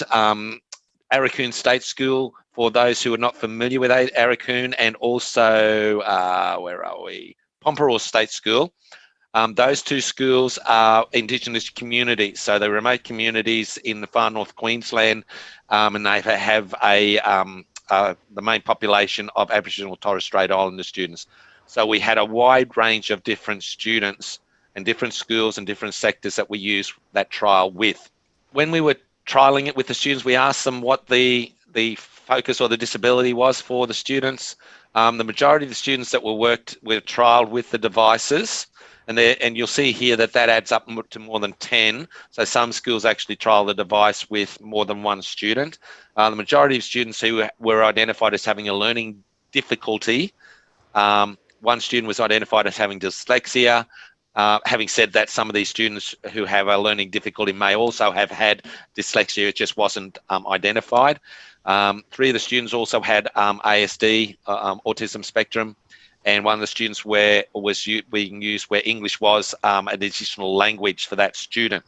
Speaker 2: Arakoon State School, for those who are not familiar with Arakoon, and also, where are we? Pomperaw State School. Those 2 schools are Indigenous communities, so they're remote communities in the far north Queensland, and they have the main population of Aboriginal and Torres Strait Islander students. So we had a wide range of different students and different schools and different sectors that we used that trial with. When we were trialing it with the students, we asked them what the focus or the disability was for the students. The majority of the students that were trialed with the devices, and you'll see here that adds up to more than 10. So some schools actually trial the device with more than 1 student. The majority of students who were identified as having a learning difficulty, 1 student was identified as having dyslexia. Having said that, some of these students who have a learning difficulty may also have had dyslexia, it just wasn't identified. 3 of the students also had ASD, autism spectrum, and 1 of the students was being used where English was an additional language for that student.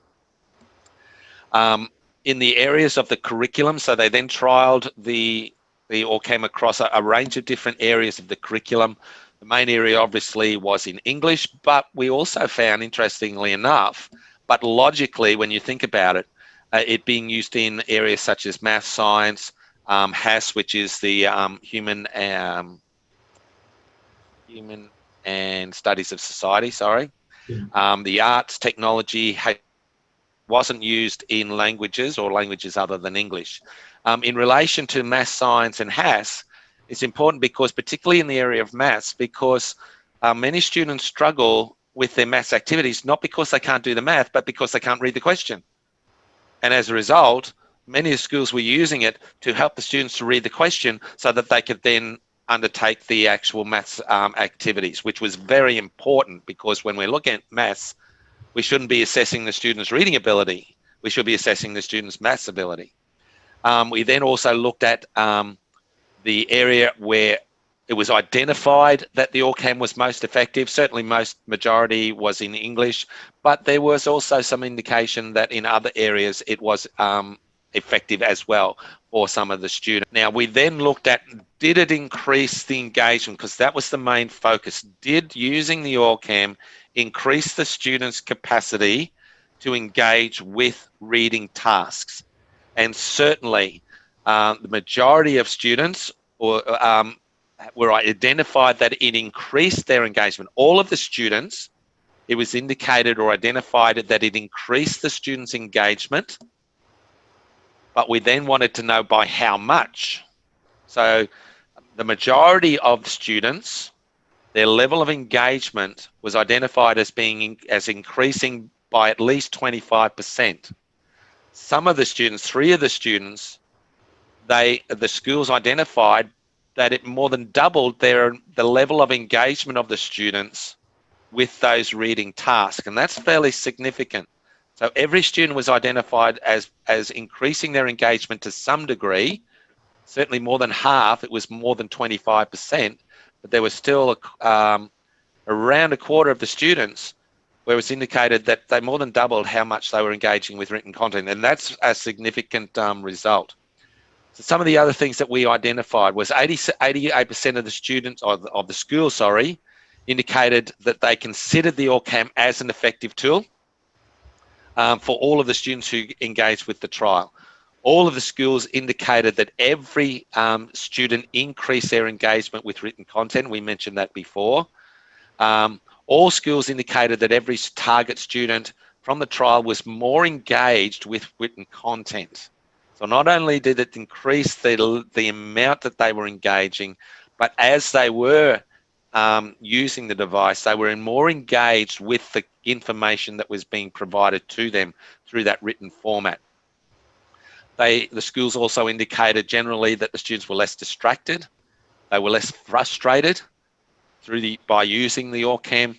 Speaker 2: In the areas of the curriculum, so they then trialled the the Orcam across a range of different areas of the curriculum. The main area obviously was in English, but we also found, interestingly enough, but logically when you think about it, it being used in areas such as math, science, HAS, which is the human and studies of society, sorry. The arts, technology wasn't used in languages or languages other than English. In relation to math, science and HAS, it's important because particularly in the area of maths, because many students struggle with their maths activities, not because they can't do the math, but because they can't read the question. And as a result, many of the schools were using it to help the students to read the question so that they could then undertake the actual maths activities, which was very important, because when we're looking at maths, we shouldn't be assessing the student's reading ability. We should be assessing the student's maths ability. We then also looked at the area where it was identified that the Orcam was most effective. Certainly majority was in English, but there was also some indication that in other areas it was effective as well for some of the students. Now, we then looked at, did it increase the engagement? Because that was the main focus. Did using the Orcam increase the students' capacity to engage with reading tasks? And certainly the majority of students were identified that it increased their engagement. All of the students, it was indicated or identified that it increased the students' engagement, but we then wanted to know by how much. So the majority of the students, their level of engagement was identified as increasing by at least 25%. Some of the students, 3 of the students, the schools identified that it more than doubled the level of engagement of the students with those reading tasks, and that's fairly significant. So every student was identified as increasing their engagement to some degree. Certainly more than half, it was more than 25%, but there was still around a quarter of the students where it was indicated that they more than doubled how much they were engaging with written content, and that's a significant result. So some of the other things that we identified was 88% of the students, of the school, sorry, indicated that they considered the Orcam as an effective tool for all of the students who engaged with the trial. All of the schools indicated that every student increased their engagement with written content. We mentioned that before. All schools indicated that every target student from the trial was more engaged with written content. So not only did it increase the amount that they were engaging, but as they were using the device, they were more engaged with the information that was being provided to them through that written format. The schools also indicated generally that the students were less distracted, they were less frustrated by using the Orcam,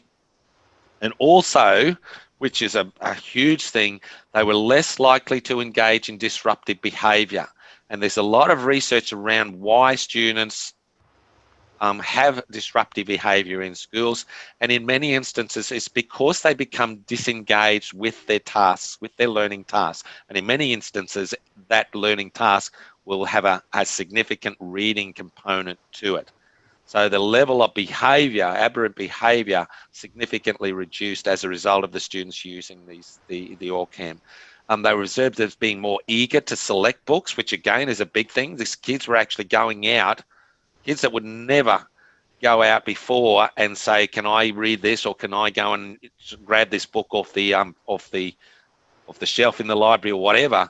Speaker 2: and also, which is a huge thing, they were less likely to engage in disruptive behaviour. And there's a lot of research around why students have disruptive behaviour in schools, and in many instances it's because they become disengaged with their tasks, with their learning tasks, and in many instances that learning task will have a significant reading component to it. So the level of behaviour, aberrant behaviour, significantly reduced as a result of the students using the Orcam. They were observed as being more eager to select books, which again is a big thing. These kids were actually going out, kids that would never go out before and say, can I read this, or can I go and grab this book off the shelf in the library or whatever.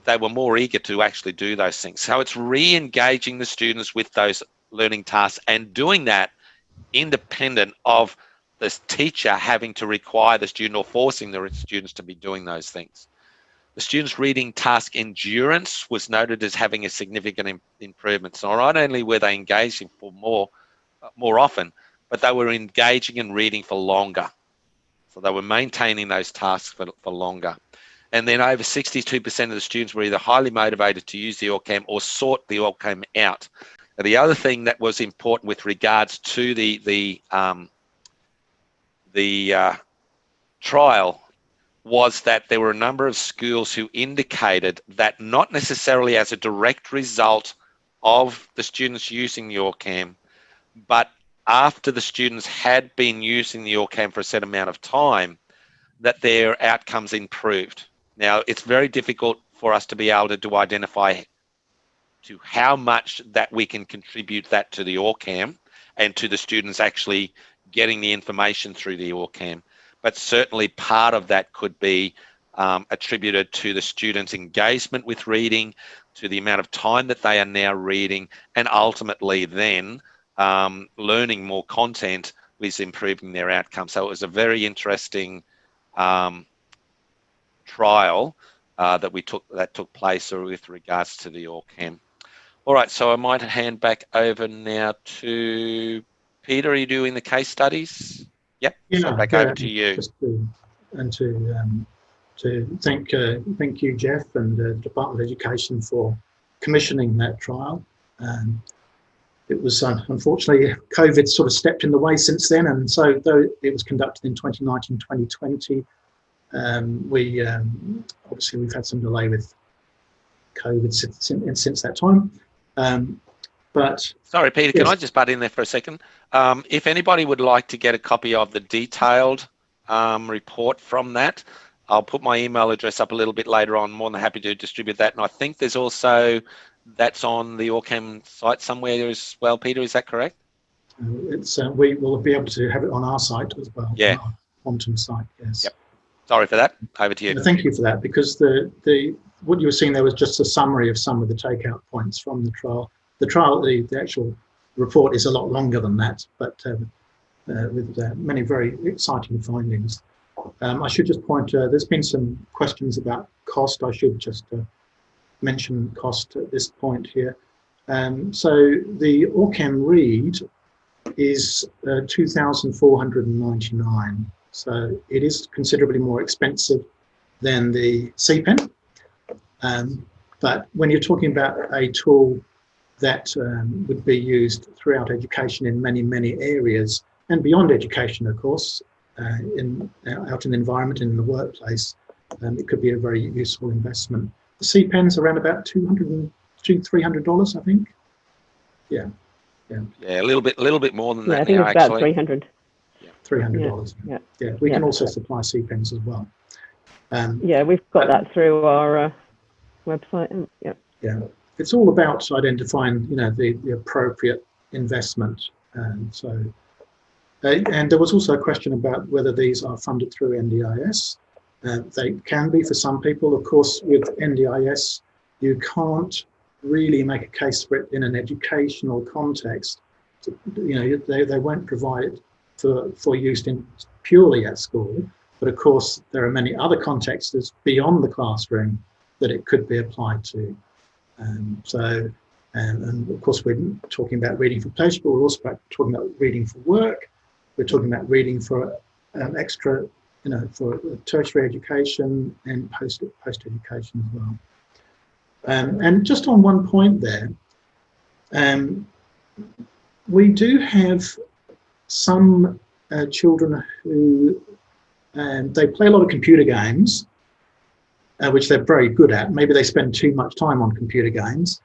Speaker 2: They were more eager to actually do those things. So it's re-engaging the students with those learning tasks and doing that independent of the teacher having to require the student or forcing the students to be doing those things. The students' reading task endurance was noted as having a significant improvement. So not only were they engaging for more often, but they were engaging and reading for longer. So they were maintaining those tasks for longer. And then over 62% of the students were either highly motivated to use the Orcam or sought the Orcam out. Now, the other thing that was important with regards to the trial was that there were a number of schools who indicated that not necessarily as a direct result of the students using the Orcam, but after the students had been using the Orcam for a set amount of time, that their outcomes improved. Now, it's very difficult for us to be able to identify to how much that we can contribute that to the Orcam and to the students actually getting the information through the Orcam. But certainly part of that could be attributed to the students' engagement with reading, to the amount of time that they are now reading, and ultimately then learning more content is improving their outcome. So it was a very interesting trial that took place with regards to the Orcam. All right, so I might hand back over now to Peter. Are you doing the case studies? Yep.
Speaker 7: Yeah,
Speaker 2: so back over to you.
Speaker 7: Just to thank you, Jeff, and the Department of Education for commissioning that trial. It was unfortunately COVID sort of stepped in the way since then, and so though it was conducted in 2019, 2020, obviously we've had some delay with COVID since that time. But
Speaker 2: sorry, Peter,
Speaker 7: yes.
Speaker 2: Can I just butt in there for a second? If anybody would like to get a copy of the detailed report from that, I'll put my email address up a little bit later on. More than happy to distribute that. And I think there's also, that's on the Orcam site somewhere as well, Peter, is that correct?
Speaker 7: We will be able to have it on our site as well.
Speaker 2: Yeah.
Speaker 7: On our Quantum site, yes.
Speaker 2: Yep. Sorry for that. Over to you.
Speaker 7: Thank you for that, because what you were seeing there was just a summary of some of the takeout points from the trial. The actual report is a lot longer than that, but with many very exciting findings. I should just point, there's been some questions about cost. I should just mention cost at this point here. So the Orcam Read is $2,499. So it is considerably more expensive than the CPEN. But when you're talking about a tool that would be used throughout education in many, many areas, and beyond education, of course, out in the environment, in the workplace, it could be a very useful investment. The CPEN's around about $300, I think. Yeah,
Speaker 2: a little bit more than that.
Speaker 1: I think
Speaker 2: now,
Speaker 1: it's about
Speaker 2: actually.
Speaker 1: $300.
Speaker 7: $300. Yeah. We can also supply CPENs as well.
Speaker 1: Yeah, we've got that through our website.
Speaker 7: Yeah, it's all about identifying, the appropriate investment. And there was also a question about whether these are funded through NDIS. They can be for some people. Of course, with NDIS, you can't really make a case for it in an educational context. They won't provide it for use purely at school. But of course, there are many other contexts beyond the classroom that it could be applied to. And of course, we're talking about reading for pleasure, but we're also talking about reading for work. We're talking about reading for extra, for tertiary education and post-education as well. And just on one point there, we do have some children who they play a lot of computer games, which they're very good at. Maybe they spend too much time on computer games.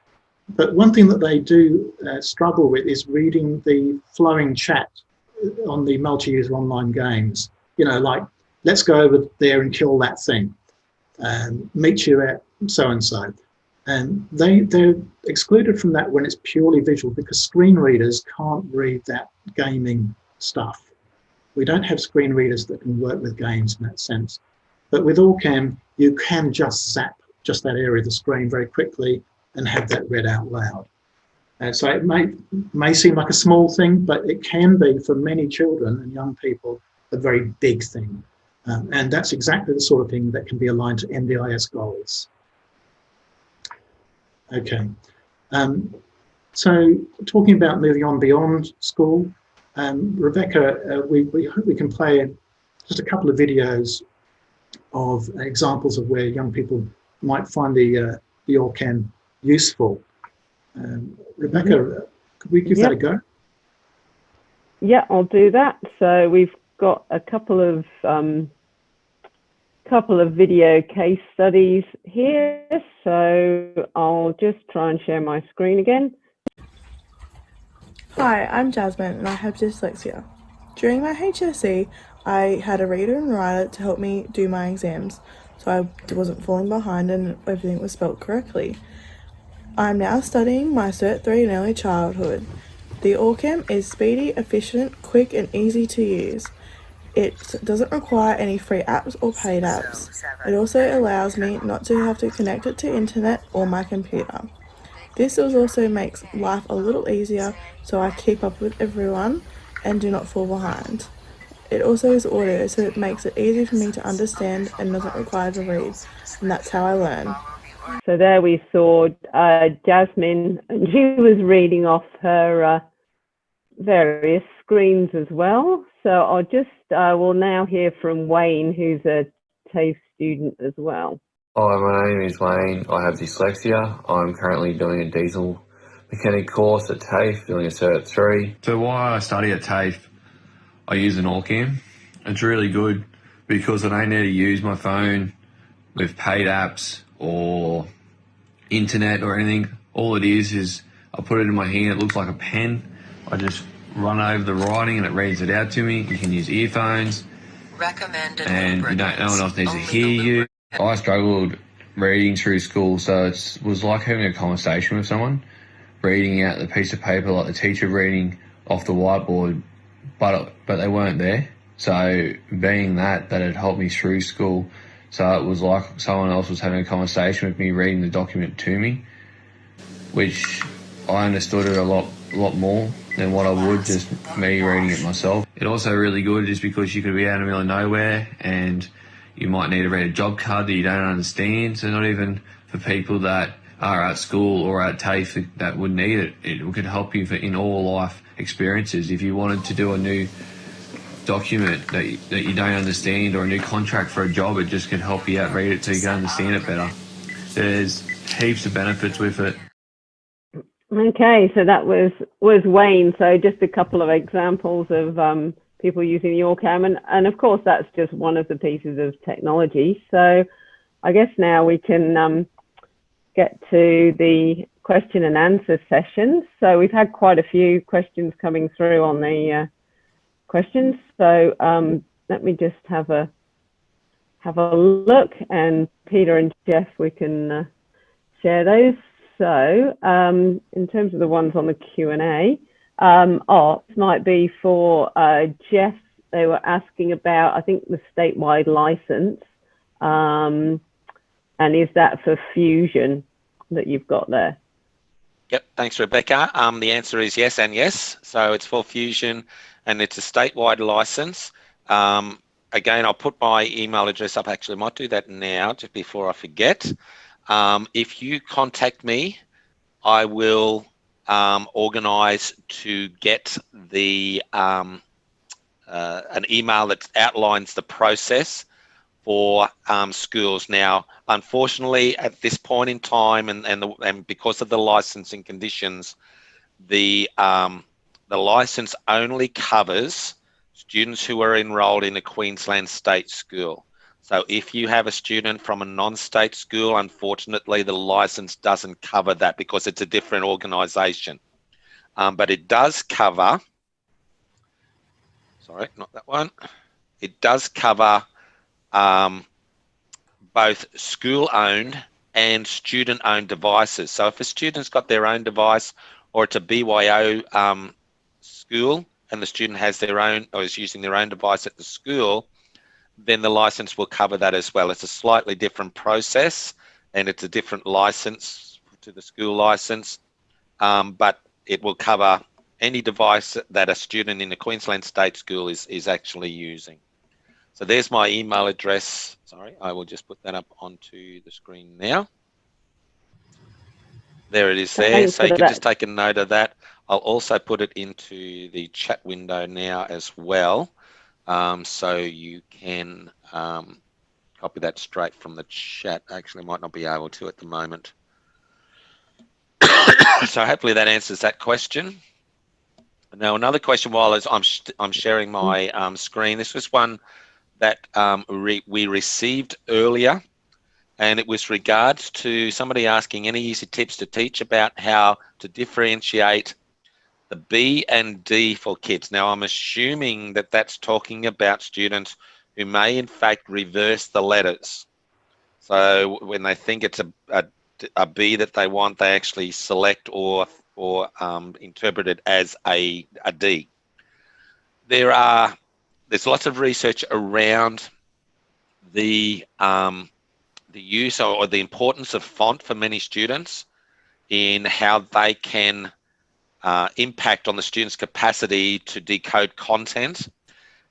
Speaker 7: But one thing that they do struggle with is reading the flowing chat on the multi-user online games. Like, let's go over there and kill that thing. Meet you at so-and-so. And they're excluded from that when it's purely visual, because screen readers can't read that gaming stuff. We don't have screen readers that can work with games in that sense. But with Orcam, you can just zap just that area of the screen very quickly and have that read out loud. So it may seem like a small thing, but it can be for many children and young people a very big thing. And that's exactly the sort of thing that can be aligned to NDIS goals. Okay. So talking about moving on beyond school, Rebecca, we hope we can play just a couple of videos of examples of where young people might find the Orcam useful. Rebecca, could we give that a go?
Speaker 1: Yeah, I'll do that. So we've got a couple of video case studies here. So I'll just try and share my screen again.
Speaker 8: Hi, I'm Jasmine and I have dyslexia. During my HSC, I had a reader and writer to help me do my exams, so I wasn't falling behind and everything was spelt correctly. I'm now studying my Cert 3 in early childhood. The Orcam is speedy, efficient, quick and easy to use. It doesn't require any free apps or paid apps. It also allows me not to have to connect it to internet or my computer. This also makes life a little easier so I keep up with everyone and do not fall behind. It also is audio, so it makes it easy for me to understand and doesn't require to read, and that's how I learn.
Speaker 1: So there we saw Jasmine, and she was reading off her various screens as well. So I'll just, we'll now hear from Wayne, who's a TAFE student as well.
Speaker 9: Hi, my name is Wayne. I have dyslexia. I'm currently doing a diesel mechanic course at TAFE, doing a Cert 3. So while I study at TAFE, I use an Orcam. It's really good because I don't need to use my phone with paid apps or internet or anything. All it is I put it in my hand. It looks like a pen. I just run over the writing and it reads it out to me. You can use earphones.
Speaker 6: Recommended
Speaker 9: And no one else needs to hear you. I struggled reading through school, so it was like having a conversation with someone, reading out the piece of paper like the teacher reading off the whiteboard, but they weren't there. So being that it helped me through school, so it was like someone else was having a conversation with me, reading the document to me, which I understood it a lot more than what I would just me reading it myself. It's also really good just because you could be out in the middle of nowhere and you might need to read a job card that you don't understand. So not even for people that are at school or at TAFE that would need it. It could help you in all life experiences. If you wanted to do a new document that you don't understand or a new contract for a job, it just could help you out, read it so you can understand it better. There's heaps of benefits with it.
Speaker 1: Okay, so that was Wayne. So just a couple of examples of people using the Orcam, and of course that's just one of the pieces of technology. So I guess now we can get to the question and answer session. So we've had quite a few questions coming through on the questions. So let me just have a look, and Peter and Jeff, we can share those. So in terms of the ones on the Q&A, this might be for Jeff. They were asking about, I think, the statewide license, and is that for Fusion that you've got there?
Speaker 2: Yep, thanks, Rebecca. The answer is yes and yes. So it's for Fusion and it's a statewide license. Again, I'll put my email address up. Actually, I might do that now just before I forget. If you contact me, I will organise to get the an email that outlines the process for schools. Now, unfortunately, at this point in time, and because of the licensing conditions, the license only covers students who are enrolled in a Queensland state school. So if you have a student from a non-state school, unfortunately, the license doesn't cover that because it's a different organisation. But it does cover, sorry, not that one. It does cover both school-owned and student-owned devices. So if a student's got their own device or it's a BYO school and the student has their own or is using their own device at the school, then the license will cover that as well. It's a slightly different process and it's a different license to the school license, but it will cover any device that a student in a Queensland state school is actually using. So there's my email address. Sorry, I will just put that up onto the screen now. There it is there.
Speaker 1: Thanks
Speaker 2: so you
Speaker 1: for
Speaker 2: can
Speaker 1: that.
Speaker 2: just take a note of that. I'll also put it into the chat window now as well. So you can copy that straight from the chat. Actually, might not be able to at the moment. So hopefully that answers that question. Now, another question while I'm sharing my screen. This was one that we received earlier, and it was regards to somebody asking any easy tips to teach about how to differentiate the B and D for kids. Now, I'm assuming that that's talking about students who may in fact reverse the letters. So when they think it's a B that they want, they actually select or interpret it as a D. There's lots of research around the use or the importance of font for many students in how they can impact on the student's capacity to decode content.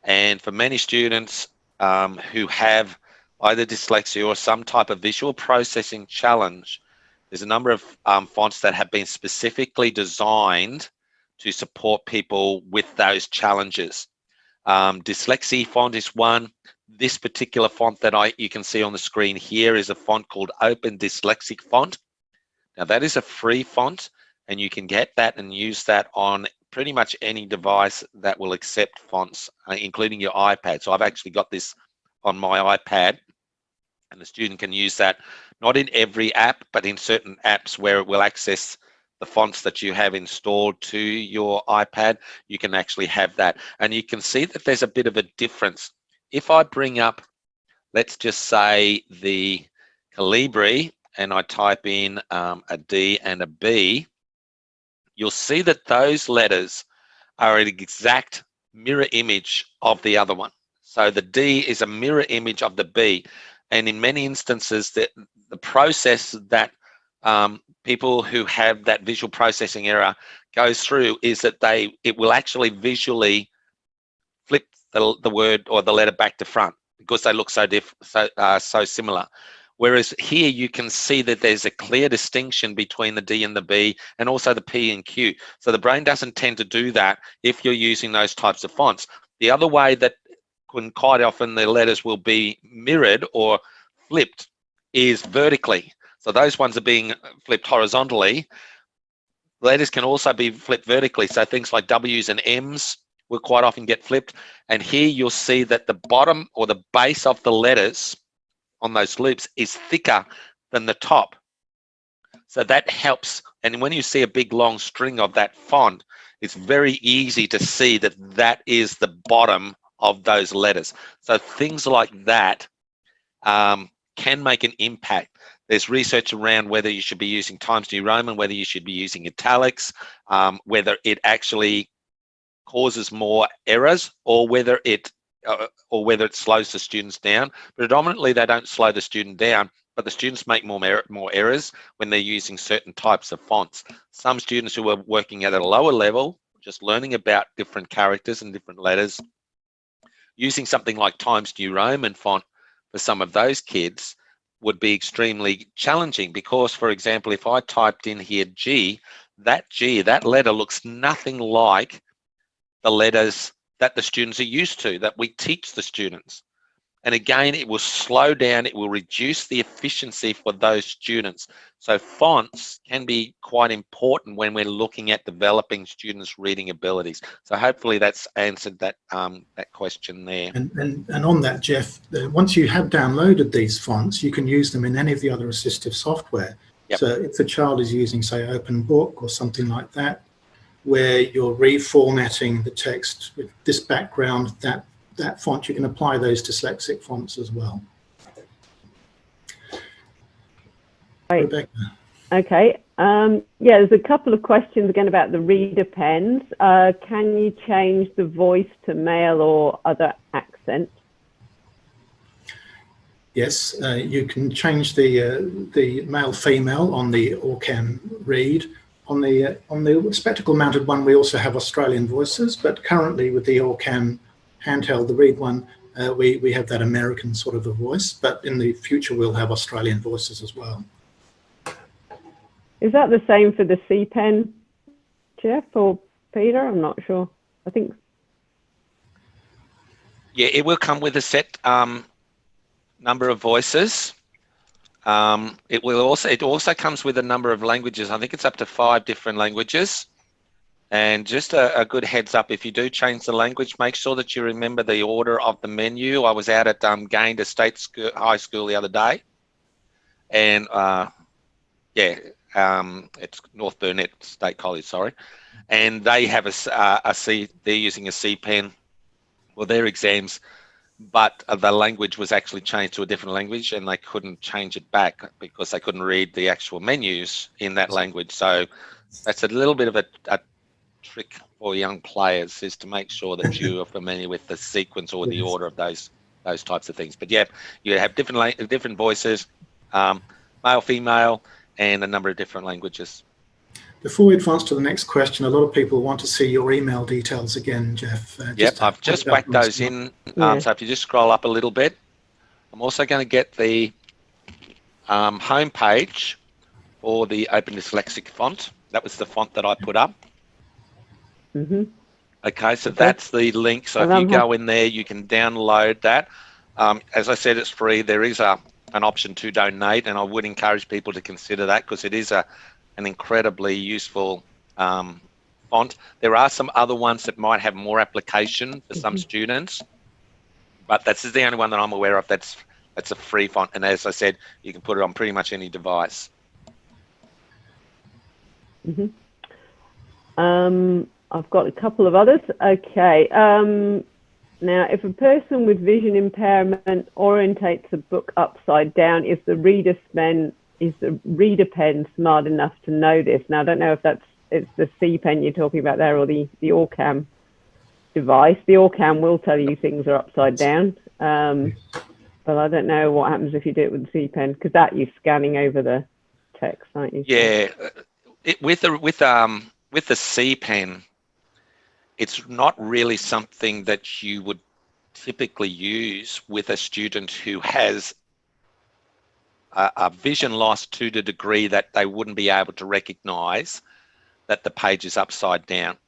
Speaker 2: And for many students who have either dyslexia or some type of visual processing challenge, there's a number of fonts that have been specifically designed to support people with those challenges. Dyslexia font is one. This particular font that you can see on the screen here is a font called Open Dyslexic Font. Now that is a free font, and you can get that and use that on pretty much any device that will accept fonts, including your iPad. So I've actually got this on my iPad, and the student can use that not in every app, but in certain apps where it will access the fonts that you have installed to your iPad. You can actually have that, and you can see that there's a bit of a difference. If I bring up, let's just say, the Calibri, and I type in a D and a B, you'll see that those letters are an exact mirror image of the other one. So the D is a mirror image of the B. And in many instances, the process that people who have that visual processing error goes through is that it will actually visually flip the word or the letter back to front because they look so similar. Whereas here you can see that there's a clear distinction between the D and the B, and also the P and Q. So the brain doesn't tend to do that if you're using those types of fonts. The other way that quite often the letters will be mirrored or flipped is vertically. So those ones are being flipped horizontally. Letters can also be flipped vertically. So things like W's and M's will quite often get flipped. And here you'll see that the bottom or the base of the letters on those loops is thicker than the top. So that helps. And when you see a big long string of that font, it's very easy to see that that is the bottom of those letters. So things like that can make an impact. There's research around whether you should be using Times New Roman, whether you should be using italics, whether it actually causes more errors, or whether it slows the students down. Predominantly, they don't slow the student down, but the students make more errors when they're using certain types of fonts. Some students who are working at a lower level, just learning about different characters and different letters, using something like Times New Roman font for some of those kids would be extremely challenging because, for example, if I typed in here G, that letter looks nothing like the letters that the students are used to, that we teach the students. And again, it will slow down, it will reduce the efficiency for those students. So fonts can be quite important when we're looking at developing students' reading abilities. So hopefully that's answered that question there.
Speaker 7: And on that, Jeff, once you have downloaded these fonts, you can use them in any of the other assistive software.
Speaker 2: Yep.
Speaker 7: So if the child is using, say, Open Book or something like that, where you're reformatting the text with this background, that font, you can apply those dyslexic fonts as well.
Speaker 1: Right.
Speaker 7: Rebecca.
Speaker 1: Okay. Yeah, there's a couple of questions again about the reader pens. Can you change the voice to male or other accent?
Speaker 7: Yes, you can change the male-female on the Orcam Read. On the spectacle-mounted one, we also have Australian voices, but currently with the Orcam handheld, the Read one, we have that American sort of a voice, but in the future we'll have Australian voices as well.
Speaker 1: Is that the same for the C pen, Jeff or Peter? I'm not sure. I think.
Speaker 2: Yeah, it will come with a set number of voices. It also comes with a number of languages. I think it's up to 5 different languages. And just a good heads up, if you do change the language, make sure that you remember the order of the menu. I was out at Gayndah State High School the other day, and yeah, it's North Burnett State College, sorry, and they have they're using a C pen for their exams, but the language was actually changed to a different language, and they couldn't change it back because they couldn't read the actual menus in that language. So that's a little bit of a trick for young players, is to make sure that you are familiar with the sequence or the order of those types of things. But yeah, you have different voices, male, female, and a number of different languages.
Speaker 7: Before we advance to the next question, a lot of people want to see your email details again, Jeff.
Speaker 2: Yep, I've just whacked those in. So if you just scroll up a little bit, I'm also going to get the home page for the Open Dyslexic font. That was the font that I put up. Okay, so that's the link. So if you go in there, you can download that. As I said, it's free. There is an option to donate, and I would encourage people to consider that, because it is an incredibly useful font. There are some other ones that might have more application for some students, but this is the only one that I'm aware of that's a free font. And as I said, you can put it on pretty much any device.
Speaker 1: I've got a couple of others. Okay. Now, if a person with vision impairment orientates a book upside down, is the reader pen smart enough to know this? Now, I don't know if it's the C pen you're talking about there, or the Orcam device. The Orcam will tell you things are upside down, but I don't know what happens if you do it with the C pen, because that you're scanning over the text, aren't you?
Speaker 2: Yeah, with the C pen, it's not really something that you would typically use with a student who has a vision loss to the degree that they wouldn't be able to recognize that the page is upside down,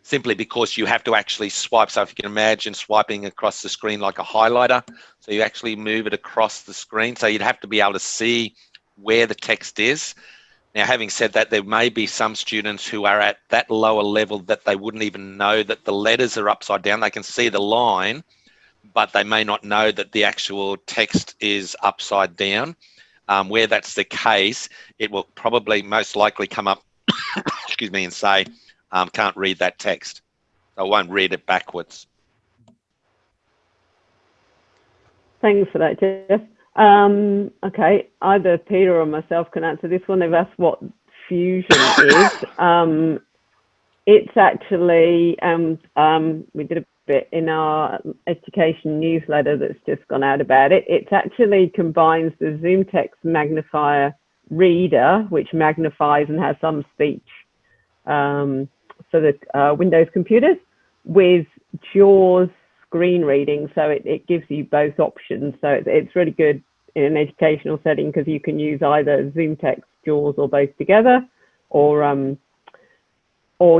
Speaker 2: simply because you have to actually swipe. So if you can imagine swiping across the screen like a highlighter, so you actually move it across the screen. So you'd have to be able to see where the text is. Now, having said that, there may be some students who are at that lower level that they wouldn't even know that the letters are upside down. They can see the line, but they may not know that the actual text is upside down. Where that's the case, it will probably most likely come up, excuse me, and say, can't read that text. So I won't read it backwards.
Speaker 1: Thanks for that, Jeff. Okay, either Peter or myself can answer this one. They've asked what Fusion is. It's actually, we did a bit in our education newsletter that's just gone out about it. It actually combines the Zoom Text Magnifier Reader, which magnifies and has some speech for the Windows computers, with JAWS screen reading. So it gives you both options. So it's really good in an educational setting, because you can use either Zoom Text, JAWS, or both together, or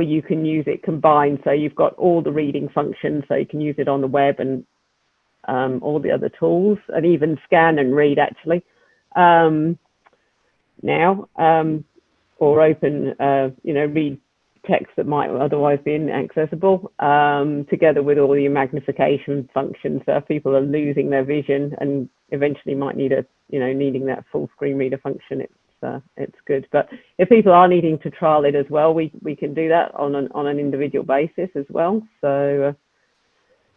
Speaker 1: you can use it combined. So you've got all the reading functions, so you can use it on the web and all the other tools, and even scan and read actually now, or open, read text that might otherwise be inaccessible, together with all your magnification functions. So if people are losing their vision and eventually might need needing that full screen reader function, it's good. But if people are needing to trial it as well, we can do that on an individual basis as well. So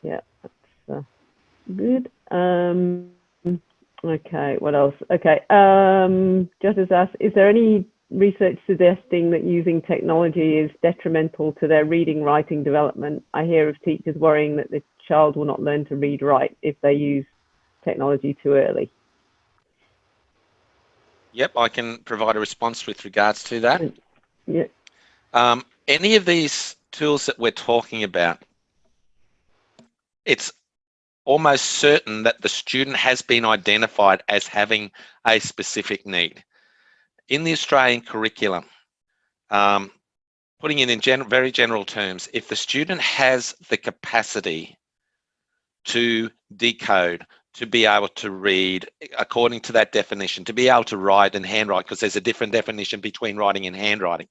Speaker 1: yeah, that's good. Okay, what else? Okay, just as asked, is there any research suggesting that using technology is detrimental to their reading writing development? I hear of teachers worrying that the child will not learn to read right if they use technology too early.
Speaker 2: Yep, I can provide a response with regards to that.
Speaker 1: Yeah.
Speaker 2: Any of these tools that we're talking about, it's almost certain that the student has been identified as having a specific need. In the Australian curriculum, putting it in very general terms, if the student has the capacity to decode, to be able to read according to that definition, to be able to write and handwrite, because there's a different definition between writing and handwriting.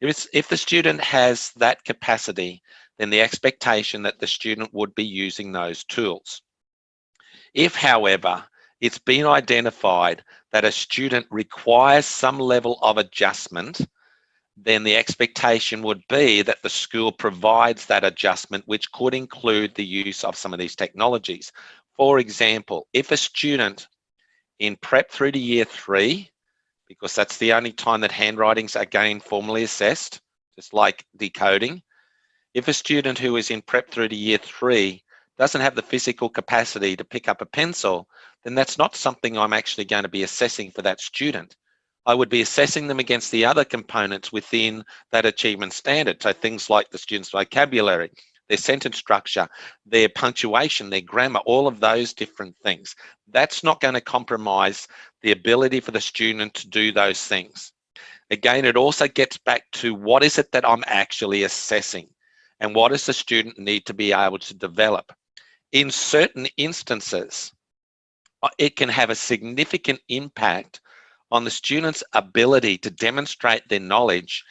Speaker 2: If the student has that capacity, then the expectation that the student would be using those tools. If, however, it's been identified that a student requires some level of adjustment, then the expectation would be that the school provides that adjustment, which could include the use of some of these technologies. For example, if a student in prep through to year 3, because that's the only time that handwritings are again formally assessed, just like decoding, if a student who is in prep through to year 3 doesn't have the physical capacity to pick up a pencil, then that's not something I'm actually going to be assessing for that student. I would be assessing them against the other components within that achievement standard. So things like the student's vocabulary, their sentence structure, their punctuation, their grammar, all of those different things. That's not going to compromise the ability for the student to do those things. Again, it also gets back to what is it that I'm actually assessing and what does the student need to be able to develop. In certain instances, it can have a significant impact on the student's ability to demonstrate their knowledge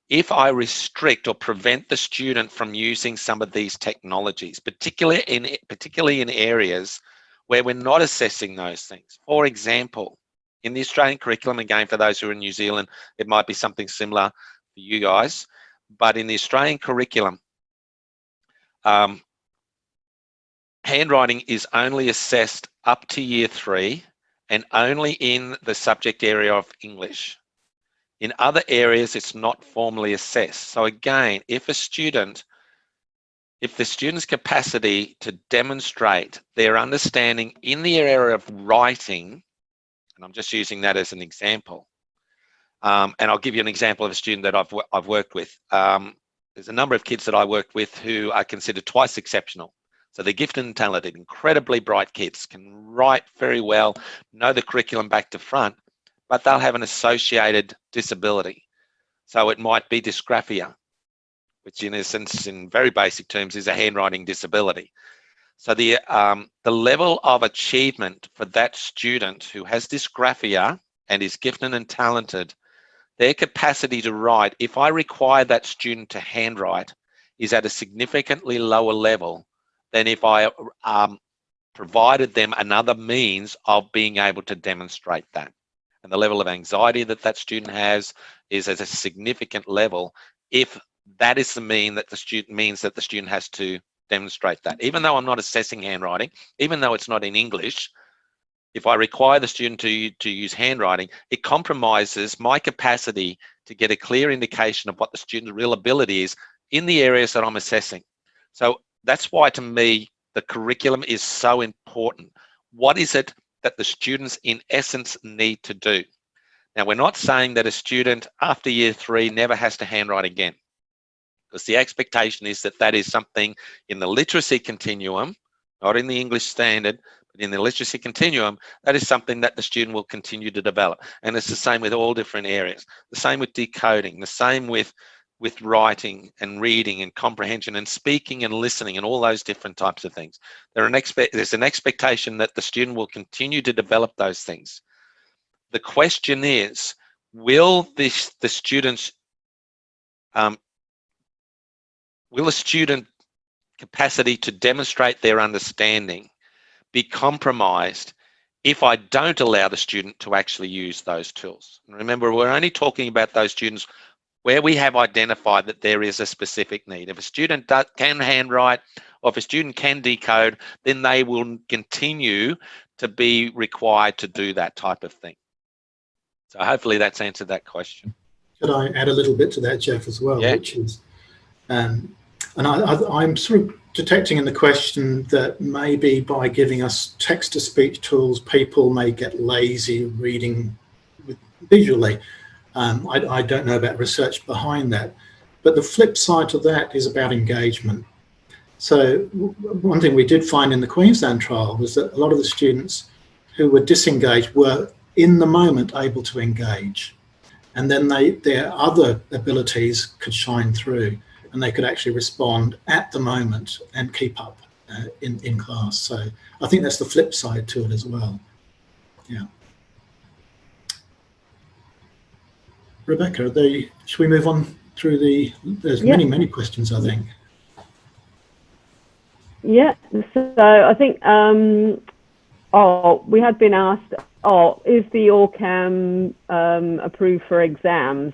Speaker 2: if I restrict or prevent the student from using some of these technologies, particularly in areas where we're not assessing those things. For example, in the Australian curriculum, again, for those who are in New Zealand, it might be something similar for you guys, but in the Australian curriculum, handwriting is only assessed up to year 3 and only in the subject area of English. In other areas, it's not formally assessed. So again, if the student's capacity to demonstrate their understanding in the area of writing, and I'm just using that as an example, and I'll give you an example of a student that I've worked with. There's a number of kids that I worked with who are considered twice exceptional. So they're gifted and talented, incredibly bright kids, can write very well, know the curriculum back to front, but they'll have an associated disability. So it might be dysgraphia, which in essence, in very basic terms, is a handwriting disability. So the level of achievement for that student who has dysgraphia and is gifted and talented, their capacity to write, if I require that student to handwrite, is at a significantly lower level than if I provided them another means of being able to demonstrate that. And the level of anxiety that that student has is at a significant level if that is the means that the student has to demonstrate that. Even though I'm not assessing handwriting, even though it's not in English, if I require the student to use handwriting, it compromises my capacity to get a clear indication of what the student's real ability is in the areas that I'm assessing. So that's why, to me, the curriculum is so important. What is it that the students, in essence, need to do? Now, we're not saying that a student after year 3 never has to handwrite again, because the expectation is that that is something in the literacy continuum, not in the English standard, but in the literacy continuum, that is something that the student will continue to develop. And it's the same with all different areas. The same with decoding, the same with writing and reading and comprehension and speaking and listening and all those different types of things. There's an expectation that the student will continue to develop those things. The question is, will the student capacity to demonstrate their understanding be compromised if I don't allow the student to actually use those tools? And remember, we're only talking about those students where we have identified that there is a specific need. If a student can handwrite, or if a student can decode, then they will continue to be required to do that type of thing. So hopefully that's answered that question.
Speaker 7: Could I add a little bit to that, Jeff, as well?
Speaker 2: Yeah.
Speaker 7: Which is, and I'm sort of detecting in the question that maybe by giving us text-to-speech tools, people may get lazy reading visually. I don't know about research behind that, but the flip side to that is about engagement. So one thing we did find in the Queensland trial was that a lot of the students who were disengaged were in the moment able to engage, and then their other abilities could shine through and they could actually respond at the moment and keep up in class. So I think that's the flip side to it as well. Yeah. Rebecca, should we move on through there's many questions, I think.
Speaker 1: Yeah, so I think Oh, we had been asked, oh, is the Orcam approved for exams?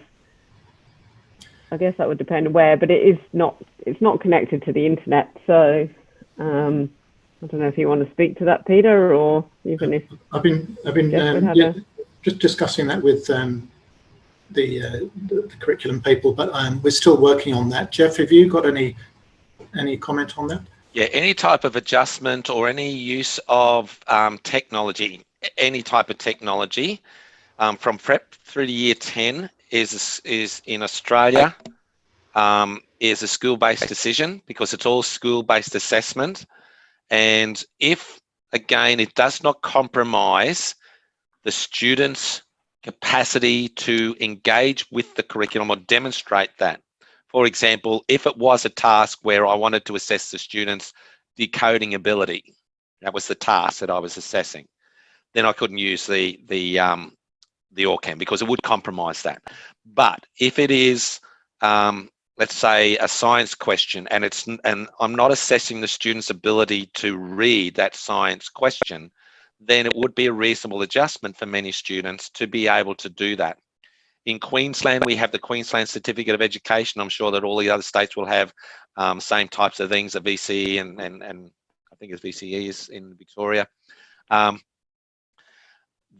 Speaker 1: I guess that would depend where, but it's not connected to the internet. So I don't know if you want to speak to that, Peter, or even if
Speaker 7: I've been just discussing that with the curriculum people, but we're still working on that. Jeff, have you got any comment on that?
Speaker 2: Yeah, any type of adjustment or any use of technology, any type of technology from prep through to year 10 is in Australia is a school-based decision, because it's all school-based assessment. And if, again, it does not compromise the student's capacity to engage with the curriculum or demonstrate that. For example, if it was a task where I wanted to assess the student's decoding ability, that was the task that I was assessing, then I couldn't use the Orcam, because it would compromise that. But if it is, let's say, a science question, and I'm not assessing the student's ability to read that science question, then it would be a reasonable adjustment for many students to be able to do that. In Queensland, we have the Queensland Certificate of Education. I'm sure that all the other states will have same types of things, a VCE and I think it's VCE is in Victoria.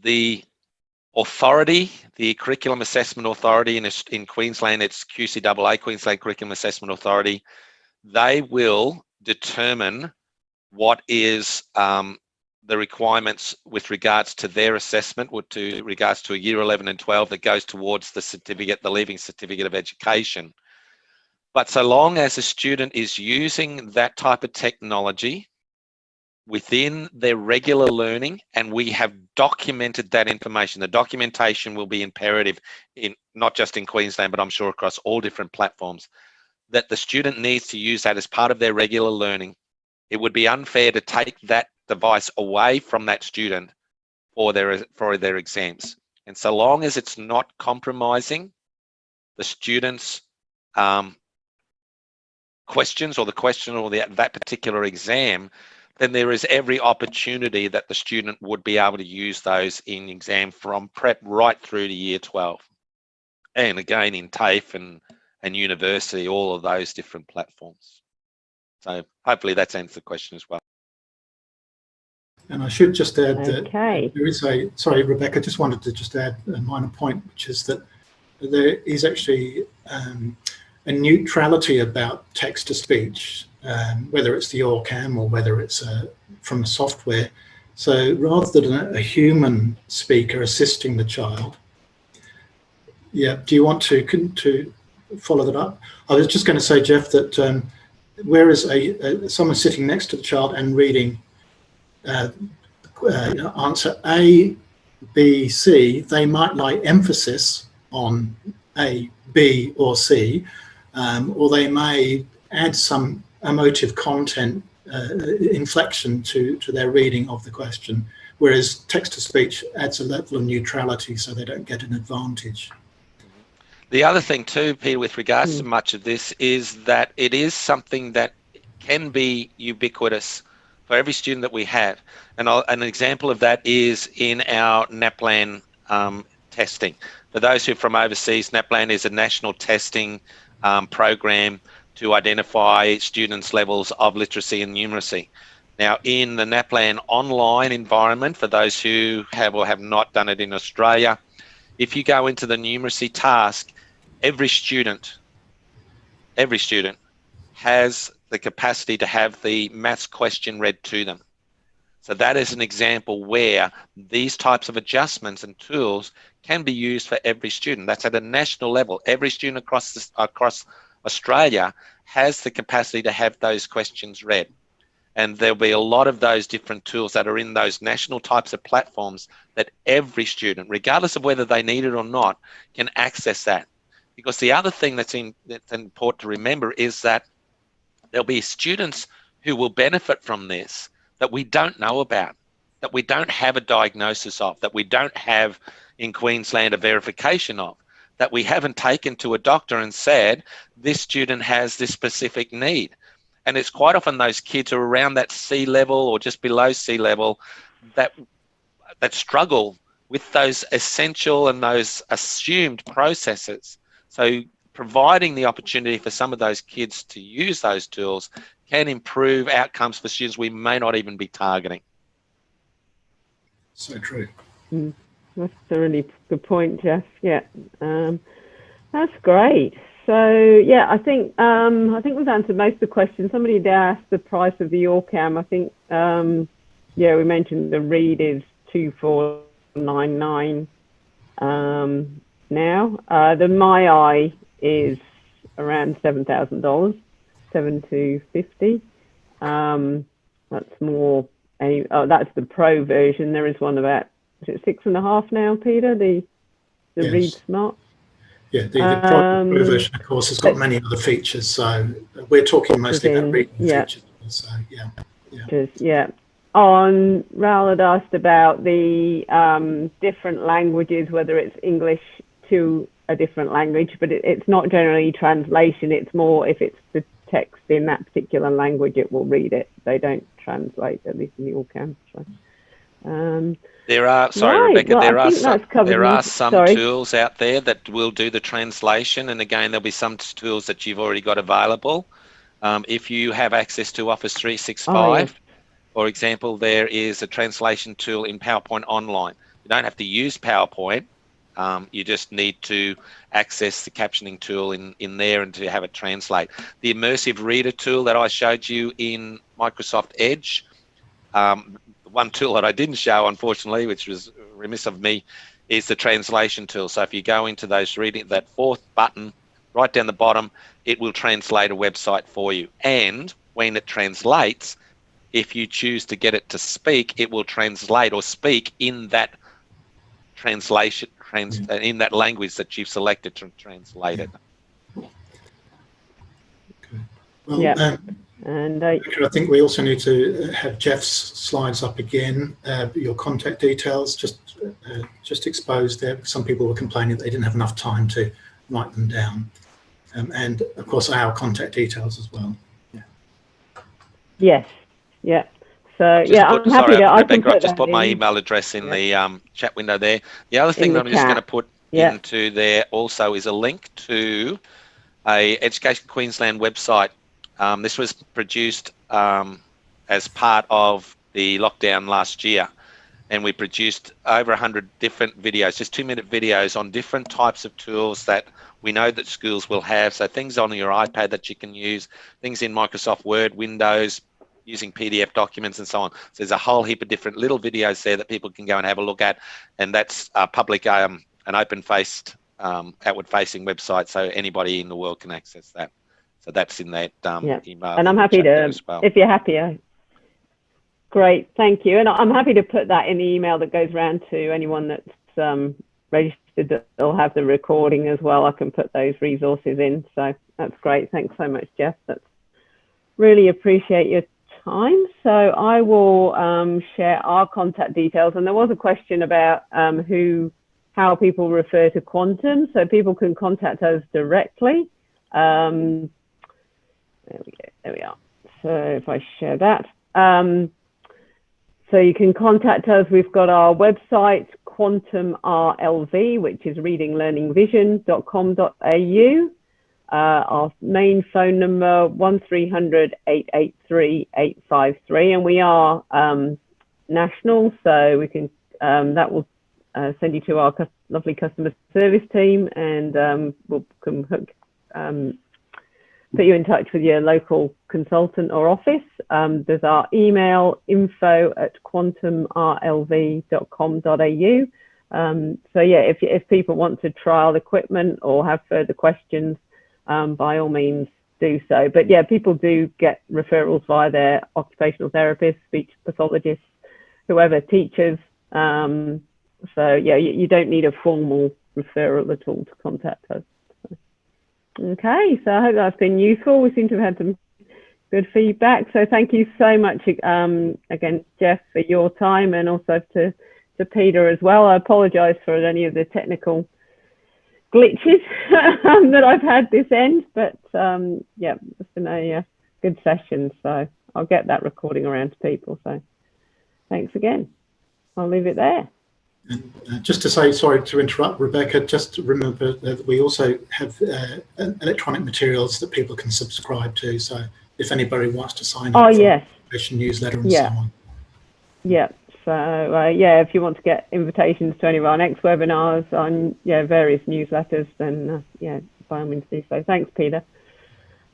Speaker 2: The authority, the Curriculum Assessment Authority in Queensland, it's QCAA, Queensland Curriculum Assessment Authority. They will determine what is the requirements with regards to their assessment, with regards to a year 11 and 12 that goes towards the certificate, the Leaving Certificate of Education. But so long as a student is using that type of technology within their regular learning, and we have documented that information, the documentation will be imperative in not just in Queensland, but I'm sure across all different platforms, that the student needs to use that as part of their regular learning. It would be unfair to take that device away from that student for their exams. And so long as it's not compromising the student's questions or the question or that particular exam, then there is every opportunity that the student would be able to use those in exam from prep right through to year 12. And again, in TAFE and university, all of those different platforms. So hopefully that's answered the question as well.
Speaker 7: And I should just add that
Speaker 1: Okay.
Speaker 7: there is sorry, Rebecca, just wanted to just add a minor point, which is that there is actually a neutrality about text to speech, whether it's the Orcam or whether it's from a software. So rather than a human speaker assisting the child, yeah, do you want to follow that up? I was just going to say, Jeff, that whereas someone sitting next to the child and reading answer A, B, C, they might like emphasis on A, B, or C, or they may add some emotive content, inflection to their reading of the question, whereas text-to-speech adds a level of neutrality so they don't get an advantage.
Speaker 2: The other thing too, Peter, with regards to much of this is that it is something that can be ubiquitous for every student that we have. And an example of that is in our NAPLAN testing. For those who are from overseas, NAPLAN is a national testing program to identify students' levels of literacy and numeracy. Now, in the NAPLAN online environment, for those who have or have not done it in Australia, if you go into the numeracy task, every student has the capacity to have the maths question read to them. So that is an example where these types of adjustments and tools can be used for every student. That's at a national level. Every student across Australia has the capacity to have those questions read. And there'll be a lot of those different tools that are in those national types of platforms that every student, regardless of whether they need it or not, can access that. Because the other thing that's important to remember is that there'll be students who will benefit from this that we don't know about, that we don't have a diagnosis of, that we don't have in Queensland a verification of, that we haven't taken to a doctor and said, this student has this specific need. And it's quite often those kids are around that C level or just below C level that struggle with those essential and those assumed processes. So providing the opportunity for some of those kids to use those tools can improve outcomes for students we may not even be targeting.
Speaker 7: So true.
Speaker 1: That's a really good point, Jeff. Yeah, that's great. So yeah, I think we've answered most of the questions. Somebody did ask the price of the Orcam. I think yeah, we mentioned the Read is $2,499 now. The My Eye is around $7,000, $7,250. That's more. That's the Pro version. There is one about, is it 6.5 now, Peter? The
Speaker 7: Yes.
Speaker 1: Read Smart.
Speaker 7: Yeah, the Pro version, of course, has got many other features. So we're talking mostly about reading features. So yeah.
Speaker 1: Yeah. Raoul had asked about the different languages, whether it's English to a different language, but it's not generally translation. It's more if it's the text in that particular language, it will read it. They don't translate, at least in the Orcam. So,
Speaker 2: there are, sorry,
Speaker 1: right,
Speaker 2: Rebecca,
Speaker 1: well,
Speaker 2: there are some tools out there that will do the translation. And again, there'll be some tools that you've already got available. If you have access to Office 365, for example, there is a translation tool in PowerPoint Online. You don't have to use PowerPoint. You just need to access the captioning tool in there and to have it translate. The immersive reader tool that I showed you in Microsoft Edge, one tool that I didn't show, unfortunately, which was remiss of me, is the translation tool. So if you go into those reading, that fourth button right down the bottom, it will translate a website for you. And when it translates, if you choose to get it to speak, it will translate or speak in that translation, in that language that you've selected to translate it.
Speaker 7: Okay. Well,
Speaker 1: and
Speaker 7: I think we also need to have Jeff's slides up again. Your contact details just exposed there. Some people were complaining that they didn't have enough time to write them down, and of course our contact details as well. Yeah.
Speaker 1: Yes. Yeah. So I'm happy to.
Speaker 2: Rebecca, I've just put my email address in the chat window there. The other thing that I'm just going to put into there also is a link to a Education Queensland website. This was produced as part of the lockdown last year, and we produced over 100 different videos, just 2-minute videos on different types of tools that we know that schools will have. So things on your iPad that you can use, things in Microsoft Word, Windows, using PDF documents and so on. So there's a whole heap of different little videos there that people can go and have a look at, and that's public, an open-faced, outward-facing website, so anybody in the world can access that. So that's in that email.
Speaker 1: And I'm happy to, if you're happy, great, thank you. And I'm happy to put that in the email that goes around to anyone that's registered, that they'll have the recording as well. I can put those resources in. So that's great. Thanks so much, Jeff. That's really appreciate your time. So I will share our contact details. And there was a question about how people refer to Quantum. So people can contact us directly. There we are. So if I share that, so you can contact us. We've got our website, Quantum RLV, which is readinglearningvision.com.au. Our main phone number 1300 883 853, and we are national, so we can that will send you to our lovely customer service team, and we'll put you in touch with your local consultant or office. There's our email, info@quantumrlv.com.au. So yeah, if people want to trial equipment or have further questions, by all means do so. But yeah, people do get referrals via their occupational therapists, speech pathologists, whoever, teachers. So yeah, you don't need a formal referral at all to contact us. Okay, so I hope that's been useful. We seem to have had some good feedback. So thank you so much again, Jeff, for your time, and also to Peter as well. I apologise for any of the technical glitches that I've had this end, but yeah, it's been a good session. So I'll get that recording around to people. So thanks again. I'll leave it there.
Speaker 7: And just to say, sorry to interrupt, Rebecca, just remember that we also have electronic materials that people can subscribe to. So if anybody wants to sign up for
Speaker 1: yes.
Speaker 7: a newsletter and so on.
Speaker 1: Yeah. So yeah, if you want to get invitations to any of our next webinars on various newsletters, then yeah, by all means do so. Thanks, Peter.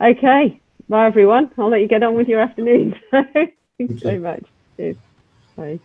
Speaker 1: Okay, bye everyone. I'll let you get on with your afternoon. Thanks so much. Cheers. Bye.